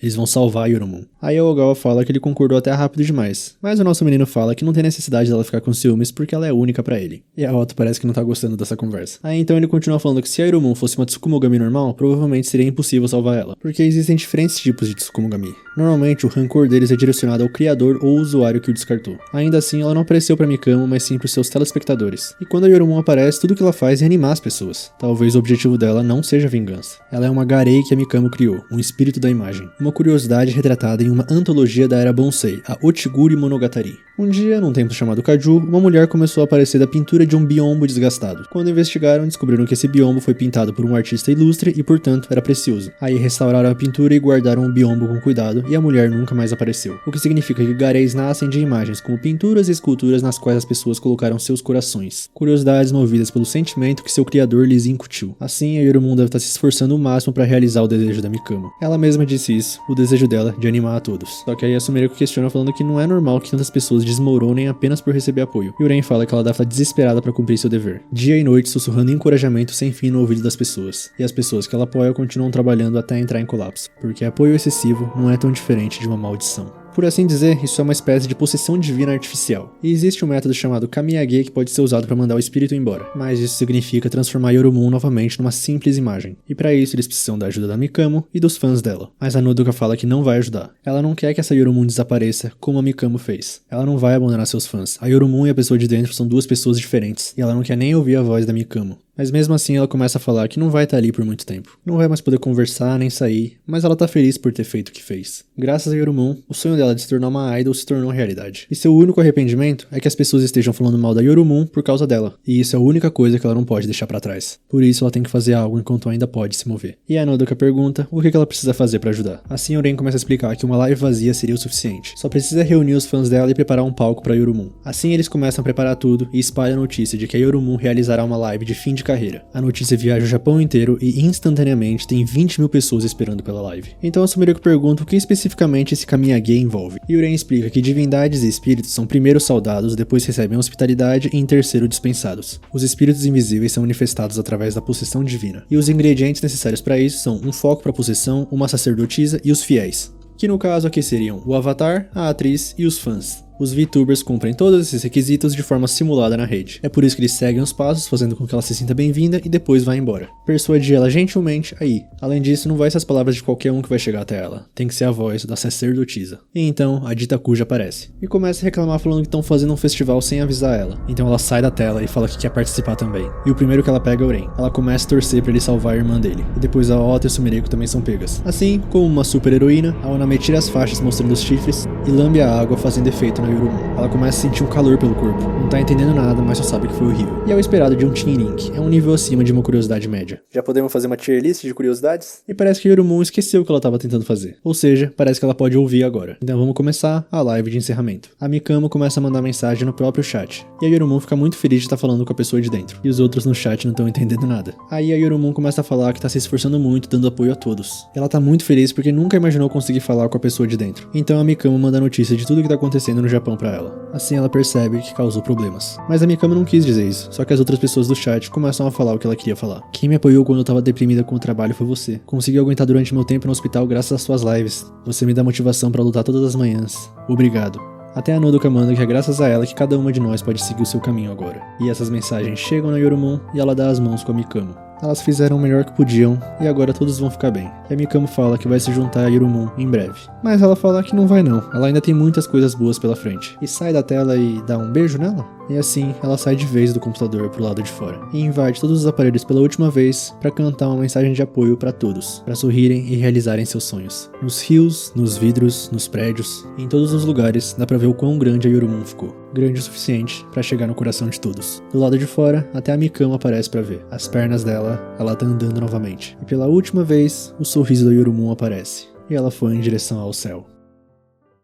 Eles vão salvar a Yorumon. Aí a Ogawa fala que ele concordou até rápido demais, mas o nosso menino fala que não tem necessidade dela ficar com ciúmes porque ela é única pra ele. E a Otto parece que não tá gostando dessa conversa. Aí então ele continua falando que se a Irumon fosse uma Tsukumogami normal, provavelmente seria impossível salvar ela, porque existem diferentes tipos de Tsukumogami. Normalmente o rancor deles é direcionado ao criador ou usuário que o descartou. Ainda assim, ela não apareceu pra Mikamo, mas sim pros seus telespectadores. E quando a Yorumon aparece, tudo que ela faz é animar as pessoas. Talvez o objetivo dela não seja vingança. Ela é uma Garei que a Mikamo criou, um espírito da imagem. Uma curiosidade retratada em uma antologia da era Bonsei, a Otiguri Monogatari. Um dia, num templo chamado Kaju, uma mulher começou a aparecer da pintura de um biombo desgastado. Quando investigaram, descobriram que esse biombo foi pintado por um artista ilustre e, portanto, era precioso. Aí restauraram a pintura e guardaram o biombo com cuidado, e a mulher nunca mais apareceu. O que significa que gareis nascem de imagens como pinturas e esculturas nas quais as pessoas colocaram seus corações. Curiosidades movidas pelo sentimento que seu criador lhes incutiu. Assim, a Yorumon deve estar se esforçando o máximo para realizar o desejo da Mikamo. Ela mesma disse isso, o desejo dela de animar a todos. Só que aí a Sumeriko questiona falando que não é normal que tantas pessoas desmoronem apenas por receber apoio. E Uren fala que ela deve estar desesperada para cumprir seu dever. Dia e noite sussurrando encorajamento sem fim no ouvido das pessoas. E as pessoas que ela apoia continuam trabalhando até entrar em colapso. Porque apoio excessivo não é tão diferente de uma maldição. Por assim dizer, isso é uma espécie de possessão divina artificial. E existe um método chamado Kamiage que pode ser usado para mandar o espírito embora. Mas isso significa transformar Yorumon novamente numa simples imagem. E para isso eles precisam da ajuda da Mikamo e dos fãs dela. Mas a Nodoka fala que não vai ajudar. Ela não quer que essa Yorumon desapareça, como a Mikamo fez. Ela não vai abandonar seus fãs. A Yorumon e a pessoa de dentro são duas pessoas diferentes. E ela não quer nem ouvir a voz da Mikamo. Mas mesmo assim ela começa a falar que não vai estar ali por muito tempo. Não vai mais poder conversar nem sair, mas ela tá feliz por ter feito o que fez. Graças a Yorumon, o sonho dela de se tornar uma idol se tornou realidade. E seu único arrependimento é que as pessoas estejam falando mal da Yorumon por causa dela. E isso é a única coisa que ela não pode deixar pra trás. Por isso ela tem que fazer algo enquanto ainda pode se mover. E a Nodoka pergunta o que ela precisa fazer pra ajudar. Assim Uren começa a explicar que uma live vazia seria o suficiente. Só precisa reunir os fãs dela e preparar um palco pra Yorumon. Assim eles começam a preparar tudo e espalham a notícia de que a Yorumon realizará uma live de fim de carreira. A notícia viaja o Japão inteiro e instantaneamente tem 20 mil pessoas esperando pela live. Então a Sumeriko pergunta o que especificamente esse Kamiage envolve. E Uren explica que divindades e espíritos são primeiro saudados, depois recebem hospitalidade e em terceiro dispensados. Os espíritos invisíveis são manifestados através da possessão divina. E os ingredientes necessários para isso são um foco para possessão, uma sacerdotisa e os fiéis. Que no caso aqui seriam o avatar, a atriz e os fãs. Os VTubers cumprem todos esses requisitos de forma simulada na rede. É por isso que eles seguem os passos, fazendo com que ela se sinta bem-vinda e depois vá embora. Persuadir ela gentilmente a ir. Além disso, não vai ser as palavras de qualquer um que vai chegar até ela. Tem que ser a voz da sacerdotisa. E então, a dita Kuja aparece. E começa a reclamar falando que estão fazendo um festival sem avisar ela. Então ela sai da tela e fala que quer participar também. E o primeiro que ela pega é o Uren. Ela começa a torcer pra ele salvar a irmã dele. E depois a Otto e a Sumeriko também são pegas. Assim, como uma super heroína, a Oname tira as faixas mostrando os chifres e lambe a água fazendo efeito na Yorumon. Ela começa a sentir um calor pelo corpo. Não tá entendendo nada, mas só sabe que foi horrível. E é o esperado de um Teen Link. É um nível acima de uma curiosidade média. Já podemos fazer uma tier list de curiosidades? E parece que a Yorumon esqueceu o que ela tava tentando fazer. Ou seja, parece que ela pode ouvir agora. Então vamos começar a live de encerramento. A Mikamo começa a mandar mensagem no próprio chat. E a Yorumon fica muito feliz de estar falando com a pessoa de dentro. E os outros no chat não estão entendendo nada. Aí a Yorumon começa a falar que tá se esforçando muito, dando apoio a todos. Ela tá muito feliz porque nunca imaginou conseguir falar com a pessoa de dentro. Então a Mikamo manda notícia de tudo que tá acontecendo no Japão pra ela. Assim ela percebe que causou problemas. Mas a Mikamo não quis dizer isso, só que as outras pessoas do chat começam a falar o que ela queria falar. Quem me apoiou quando eu tava deprimida com o trabalho foi você. Consegui aguentar durante meu tempo no hospital graças às suas lives. Você me dá motivação pra lutar todas as manhãs. Obrigado. Até a Nodoka manda que é graças a ela que cada uma de nós pode seguir o seu caminho agora. E essas mensagens chegam na Yorumon e ela dá as mãos com a Mikamo. Elas fizeram o melhor que podiam e agora todos vão ficar bem. E a Mikamo fala que vai se juntar a Yorumon em breve. Mas ela fala que não vai não, ela ainda tem muitas coisas boas pela frente. E sai da tela e dá um beijo nela? E assim, ela sai de vez do computador pro lado de fora. E invade todos os aparelhos pela última vez pra cantar uma mensagem de apoio pra todos. Pra sorrirem e realizarem seus sonhos. Nos rios, nos vidros, nos prédios, em todos os lugares dá pra ver o quão grande a Yorumon ficou. Grande o suficiente pra chegar no coração de todos. Do lado de fora, até a Mikamo aparece pra ver. As pernas dela, ela tá andando novamente. E pela última vez, o sorriso da Yorumon aparece. E ela foi em direção ao céu.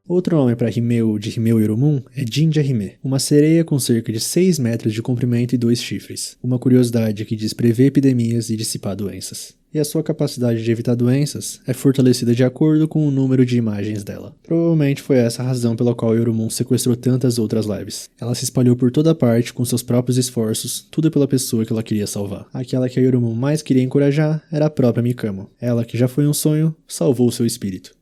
Outro nome para Himeu de Himeu Yorumon é Jinja Hime, uma sereia com cerca de 6 metros de comprimento e 2 chifres. Uma curiosidade que diz prever epidemias e dissipar doenças. E a sua capacidade de evitar doenças é fortalecida de acordo com o número de imagens dela. Provavelmente foi essa a razão pela qual Yorumon sequestrou tantas outras lives. Ela se espalhou por toda parte com seus próprios esforços, tudo pela pessoa que ela queria salvar. Aquela que a Yorumon mais queria encorajar era a própria Mikamo. Ela, que já foi um sonho, salvou seu espírito.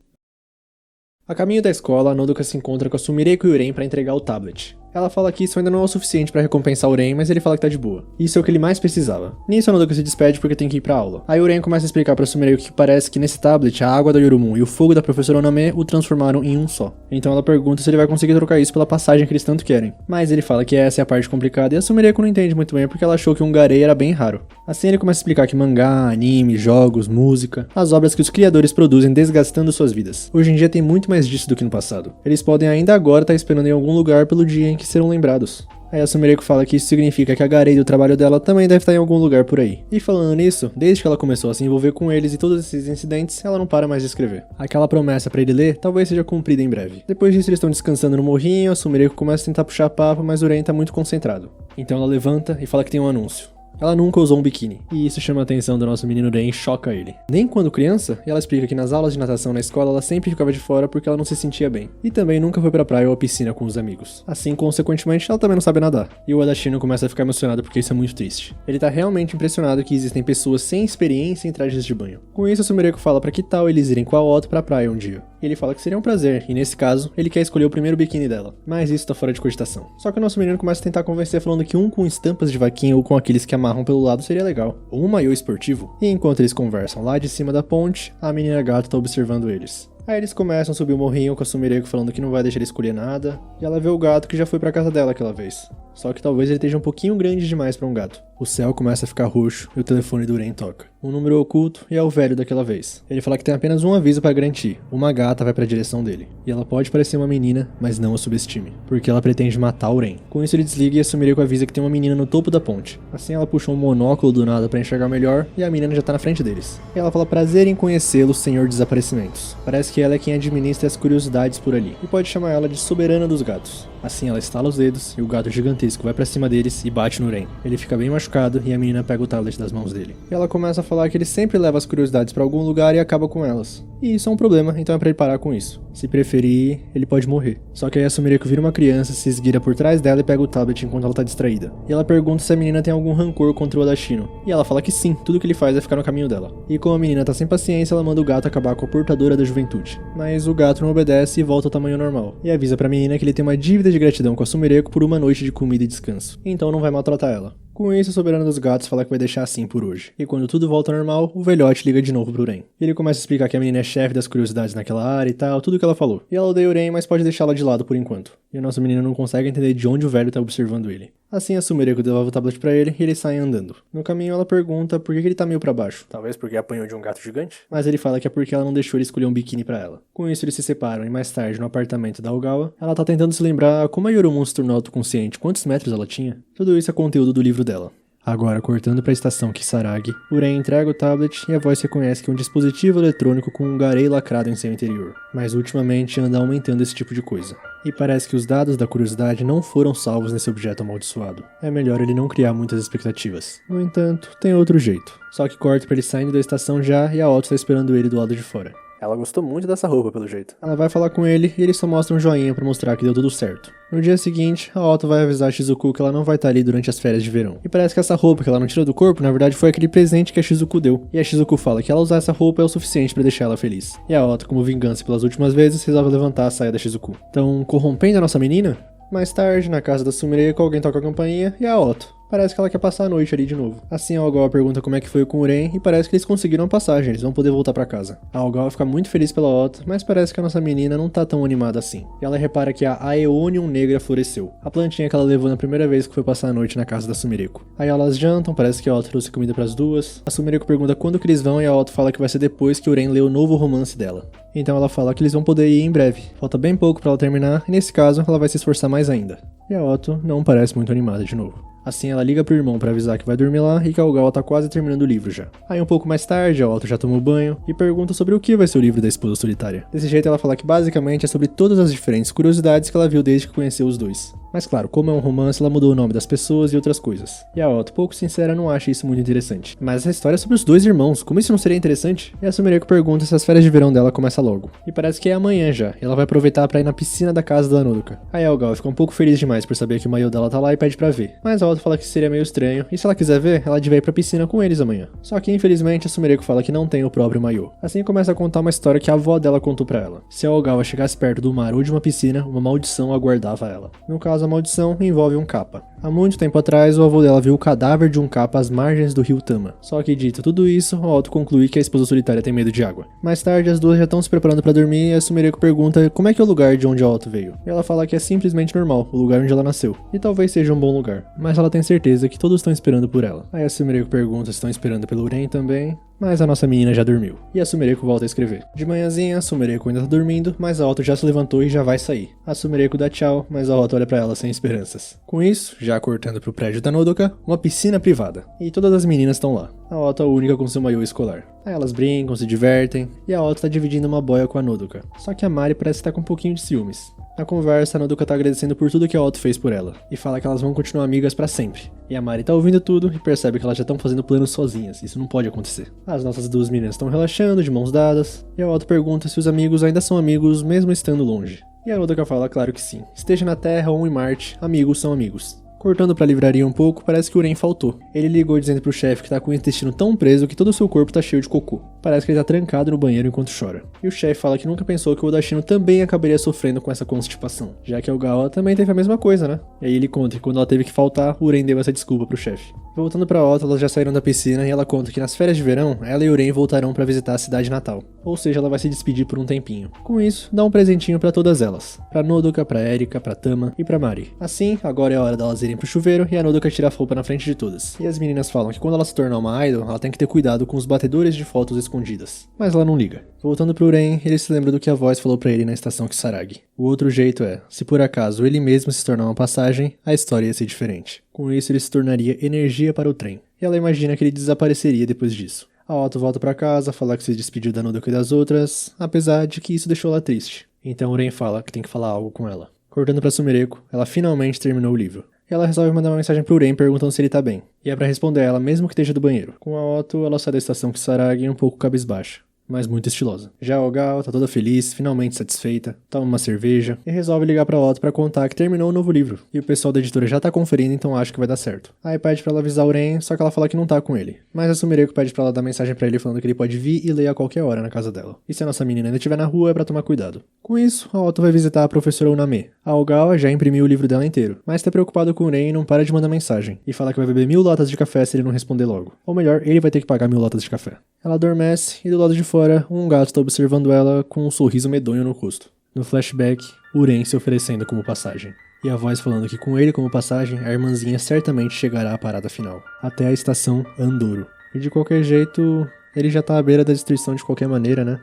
A caminho da escola, a Nodoka se encontra com a Sumireko e o Uren para entregar o tablet. Ela fala que isso ainda não é o suficiente pra recompensar o Uren, mas ele fala que tá de boa. Isso é o que ele mais precisava. Nisso a Nodoka se despede porque tem que ir pra aula. Aí o Uren começa a explicar pra Sumireko que parece que nesse tablet a água da Yorumun e o fogo da professora Oname o transformaram em um só. Então ela pergunta se ele vai conseguir trocar isso pela passagem que eles tanto querem. Mas ele fala que essa é a parte complicada e a Sumireko não entende muito bem porque ela achou que um garei era bem raro. Assim ele começa a explicar que mangá, anime, jogos, música, as obras que os criadores produzem desgastando suas vidas. Hoje em dia tem muito mais disso do que no passado. Eles podem ainda agora estar esperando em algum lugar pelo dia em que serão lembrados. Aí a Sumireko fala que isso significa que a garei do trabalho dela também deve estar em algum lugar por aí. E falando nisso, desde que ela começou a se envolver com eles e todos esses incidentes, ela não para mais de escrever. Aquela promessa pra ele ler talvez seja cumprida em breve. Depois disso eles estão descansando no morrinho, a Sumireko começa a tentar puxar papo, mas o Uren tá muito concentrado. Então ela levanta e fala que tem um anúncio. Ela nunca usou um biquíni, e isso chama a atenção do nosso menino Uren e choca ele. Nem quando criança, ela explica que nas aulas de natação na escola ela sempre ficava de fora porque ela não se sentia bem. E também nunca foi pra praia ou à piscina com os amigos. Assim, consequentemente, ela também não sabe nadar. E o Adashino começa a ficar emocionado porque isso é muito triste. Ele tá realmente impressionado que existem pessoas sem experiência em trajes de banho. Com isso, a Sumireko fala pra que tal eles irem com a Otto pra praia um dia. E ele fala que seria um prazer, e nesse caso, ele quer escolher o primeiro biquíni dela. Mas isso tá fora de cogitação. Só que o nosso menino começa a tentar convencer falando que um com estampas de vaquinha ou com aqueles que amarram pelo lado seria legal. Ou um maiô esportivo. E enquanto eles conversam lá de cima da ponte, a menina gato tá observando eles. Aí eles começam a subir o morrinho com a Sumireko falando que não vai deixar ele escolher nada, e ela vê o gato que já foi pra casa dela aquela vez. Só que talvez ele esteja um pouquinho grande demais pra um gato. O céu começa a ficar roxo e o telefone do Uren toca. Um número oculto e é o velho daquela vez. Ele fala que tem apenas um aviso pra garantir. Uma gata vai pra direção dele. E ela pode parecer uma menina, mas não a subestime. Porque ela pretende matar o Uren. Com isso ele desliga e a Sumireko avisa que tem uma menina no topo da ponte. Assim ela puxa um monóculo do nada pra enxergar melhor e a menina já tá na frente deles. E ela fala prazer em conhecê-lo, Senhor Desaparecimentos. Parece que ela é quem administra as curiosidades por ali. E pode chamar ela de soberana dos gatos. Assim ela estala os dedos e o gato gigantesco vai pra cima deles e bate no Uren. Ele fica bem machucado e a menina pega o tablet das mãos dele. E ela começa a falar que ele sempre leva as curiosidades pra algum lugar e acaba com elas. E isso é um problema, então é pra ele parar com isso. Se preferir, ele pode morrer. Só que aí a Sumireko vira uma criança, se esgueira por trás dela e pega o tablet enquanto ela tá distraída. E ela pergunta se a menina tem algum rancor contra o Adashino. E ela fala que sim, tudo que ele faz é ficar no caminho dela. E como a menina tá sem paciência, ela manda o gato acabar com a portadora da juventude. Mas o gato não obedece e volta ao tamanho normal. E avisa pra menina que ele tem uma dívida de gratidão com a Sumireko por uma noite de comida e descanso. Então não vai maltratar ela. Com isso, o soberano dos gatos fala que vai deixar assim por hoje. E quando tudo volta ao normal, o velhote liga de novo pro Uren. Ele começa a explicar que a menina é chefe das curiosidades naquela área e tal, tudo o que ela falou. E ela odeia o Uren, mas pode deixá-la de lado por enquanto. E o nosso menino não consegue entender de onde o velho tá observando ele. Assim, a Sumireko devolve o tablet pra ele e eles saem andando. No caminho, ela pergunta por que ele tá meio pra baixo. Talvez porque apanhou de um gato gigante? Mas ele fala que é porque ela não deixou ele escolher um biquíni pra ela. Com isso, eles se separam e mais tarde, no apartamento da Ogawa, ela tá tentando se lembrar como a Yorumun se tornou autoconsciente, quantos metros ela tinha. Tudo isso é conteúdo do livro dela. Agora, cortando para a estação Kisaragi, Uren entrega o tablet e a voz reconhece que é um dispositivo eletrônico com um garei lacrado em seu interior. Mas ultimamente anda aumentando esse tipo de coisa. E parece que os dados da curiosidade não foram salvos nesse objeto amaldiçoado. É melhor ele não criar muitas expectativas. No entanto, tem outro jeito. Só que corta para ele saindo da estação já e a Otto está esperando ele do lado de fora. Ela gostou muito dessa roupa, pelo jeito. Ela vai falar com ele e ele só mostra um joinha pra mostrar que deu tudo certo. No dia seguinte, a Otto vai avisar a Shizuku que ela não vai estar ali durante as férias de verão. E parece que essa roupa que ela não tirou do corpo, na verdade foi aquele presente que a Shizuku deu. E a Shizuku fala que ela usar essa roupa é o suficiente pra deixar ela feliz. E a Otto, como vingança pelas últimas vezes, resolve levantar a saia da Shizuku. Então, corrompendo a nossa menina? Mais tarde, na casa da Sumireko, alguém toca a campainha e é a Otto. Parece que ela quer passar a noite ali de novo. Assim, a Ogawa pergunta como é que foi com o Uren e parece que eles conseguiram a passagem, eles vão poder voltar pra casa. A Ogawa fica muito feliz pela Otto, mas parece que a nossa menina não tá tão animada assim. E ela repara que a Aeonium negra floresceu, a plantinha que ela levou na primeira vez que foi passar a noite na casa da Sumireko. Aí elas jantam, parece que a Otto trouxe comida pras duas. A Sumireko pergunta quando que eles vão e a Otto fala que vai ser depois que o Uren lê o novo romance dela. Então ela fala que eles vão poder ir em breve. Falta bem pouco pra ela terminar e nesse caso ela vai se esforçar mais ainda. E a Otto não parece muito animada de novo. Assim ela liga pro irmão pra avisar que vai dormir lá e que a Ogawa tá quase terminando o livro já. Aí um pouco mais tarde, a Otto já tomou banho e pergunta sobre o que vai ser o livro da esposa solitária. Desse jeito ela fala que basicamente é sobre todas as diferentes curiosidades que ela viu desde que conheceu os dois. Mas claro, como é um romance, ela mudou o nome das pessoas e outras coisas. E a Otto, pouco sincera, não acha isso muito interessante. Mas a história é sobre os dois irmãos, como isso não seria interessante? E a Sumire pergunta se as férias de verão dela começam logo. E parece que é amanhã já, e ela vai aproveitar pra ir na piscina da casa da Nodoka. Aí a Ogawa fica um pouco feliz demais por saber que o maiô dela tá lá e pede pra ver. Mas a Otto fala que seria meio estranho, e se ela quiser ver, ela devia ir pra piscina com eles amanhã. Só que infelizmente a Sumire fala que não tem o próprio maiô. Assim começa a contar uma história que a avó dela contou pra ela. Se a Ogawa chegasse perto do mar ou de uma piscina, uma maldição aguardava ela. No caso, a maldição envolve um kappa. Há muito tempo atrás, o avô dela viu o cadáver de um kappa às margens do rio Tama. Só que dito tudo isso, a Otto conclui que a esposa solitária tem medo de água. Mais tarde, as duas já estão se preparando pra dormir e a Sumireko pergunta como é que é o lugar de onde a Otto veio. E ela fala que é simplesmente normal, o lugar onde ela nasceu. E talvez seja um bom lugar. Mas ela tem certeza que todos estão esperando por ela. Aí a Sumireko pergunta se estão esperando pelo Uren também. Mas a nossa menina já dormiu. E a Sumireko volta a escrever. De manhãzinha, a Sumireko ainda tá dormindo, mas a Otto já se levantou e já vai sair. A Sumireko dá tchau, mas a Otto olha pra ela sem esperanças. Com isso, já cortando pro prédio da Nodoka, uma piscina privada. E todas as meninas estão lá. A Otto é a única com seu maiô escolar. Aí elas brincam, se divertem, e a Otto tá dividindo uma boia com a Nodoka. Só que a Mari parece estar com um pouquinho de ciúmes. Na conversa, a Nodoka tá agradecendo por tudo que a Otto fez por ela, e fala que elas vão continuar amigas pra sempre. E a Mari tá ouvindo tudo e percebe que elas já estão fazendo planos sozinhas, isso não pode acontecer. As nossas duas meninas estão relaxando, de mãos dadas, e a Otto pergunta se os amigos ainda são amigos mesmo estando longe. E a Nodoka fala claro que sim, esteja na Terra ou em Marte, amigos são amigos. Cortando pra livraria um pouco, parece que o Uren faltou. Ele ligou dizendo pro chefe que tá com o intestino tão preso que todo o seu corpo tá cheio de cocô. Parece que ele tá trancado no banheiro enquanto chora. E o chefe fala que nunca pensou que o Odashino também acabaria sofrendo com essa constipação, já que a Ogawa também teve a mesma coisa, né? E aí ele conta que quando ela teve que faltar, o Uren deu essa desculpa pro chefe. Voltando pra Otto, elas já saíram da piscina e ela conta que nas férias de verão, ela e o Uren voltarão pra visitar a cidade natal. Ou seja, ela vai se despedir por um tempinho. Com isso, dá um presentinho pra todas elas. Pra Nodoka, pra Erika, pra Tama e pra Mari. Assim, agora é a hora delas irem pro chuveiro e a Nodoka tira a roupa na frente de todas. E as meninas falam que quando ela se tornar uma idol, ela tem que ter cuidado com os batedores de fotos escondidas. Mas ela não liga. Voltando pro Uren, ele se lembra do que a voz falou pra ele na estação Kisaragi. O outro jeito é, se por acaso ele mesmo se tornar uma passagem, a história ia ser diferente. Com isso ele se tornaria energia para o trem. E ela imagina que ele desapareceria depois disso. A Otto volta pra casa, fala que se despediu da Nodoka e das outras, apesar de que isso deixou ela triste. Então Uren fala que tem que falar algo com ela. Cortando pra Sumireko, ela finalmente terminou o livro. E ela resolve mandar uma mensagem pro Uren perguntando se ele tá bem. E é pra responder ela mesmo que esteja do banheiro. Com a Otto, ela sai da estação Kisaragi um pouco cabisbaixa, mas muito estilosa. Já a Ogawa tá toda feliz, finalmente satisfeita, toma uma cerveja e resolve ligar pra Otto pra contar que terminou o novo livro. E o pessoal da editora já tá conferindo, então acho que vai dar certo. Aí pede pra ela avisar o Uren, só que ela fala que não tá com ele. Mas a Sumireko pede pra ela dar mensagem pra ele falando que ele pode vir e ler a qualquer hora na casa dela. E se a nossa menina ainda estiver na rua, é pra tomar cuidado. Com isso, a Otto vai visitar a professora Uname. A Ogawa já imprimiu o livro dela inteiro, mas tá preocupado com o Uren e não para de mandar mensagem. E fala que vai beber 1000 latas de café se ele não responder logo. Ou melhor, ele vai ter que pagar 1000 latas de café. Ela adormece e do lado de fora, um gato está observando ela com um sorriso medonho no rosto. No flashback, Uren se oferecendo como passagem. E a voz falando que com ele como passagem, a irmãzinha certamente chegará à parada final. Até a estação Andoro. E de qualquer jeito, ele já tá à beira da destruição de qualquer maneira, né?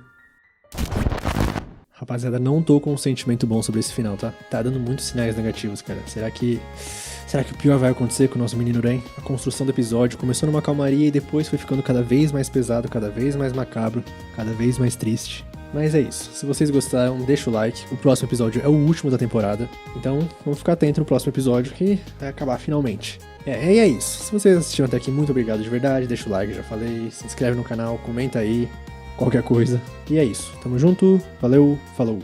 Rapaziada, não tô com um sentimento bom sobre esse final, tá? Tá dando muitos sinais negativos, cara. Será que o pior vai acontecer com o nosso menino Uren? A construção do episódio começou numa calmaria e depois foi ficando cada vez mais pesado, cada vez mais macabro, cada vez mais triste. Mas é isso. Se vocês gostaram, deixa o like. O próximo episódio é o último da temporada. Então, vamos ficar atento no próximo episódio que vai acabar finalmente. E é isso. Se vocês assistiram até aqui, muito obrigado de verdade. Deixa o like, já falei. Se inscreve no canal, comenta aí. Qualquer coisa. E é isso. Tamo junto. Valeu. Falou.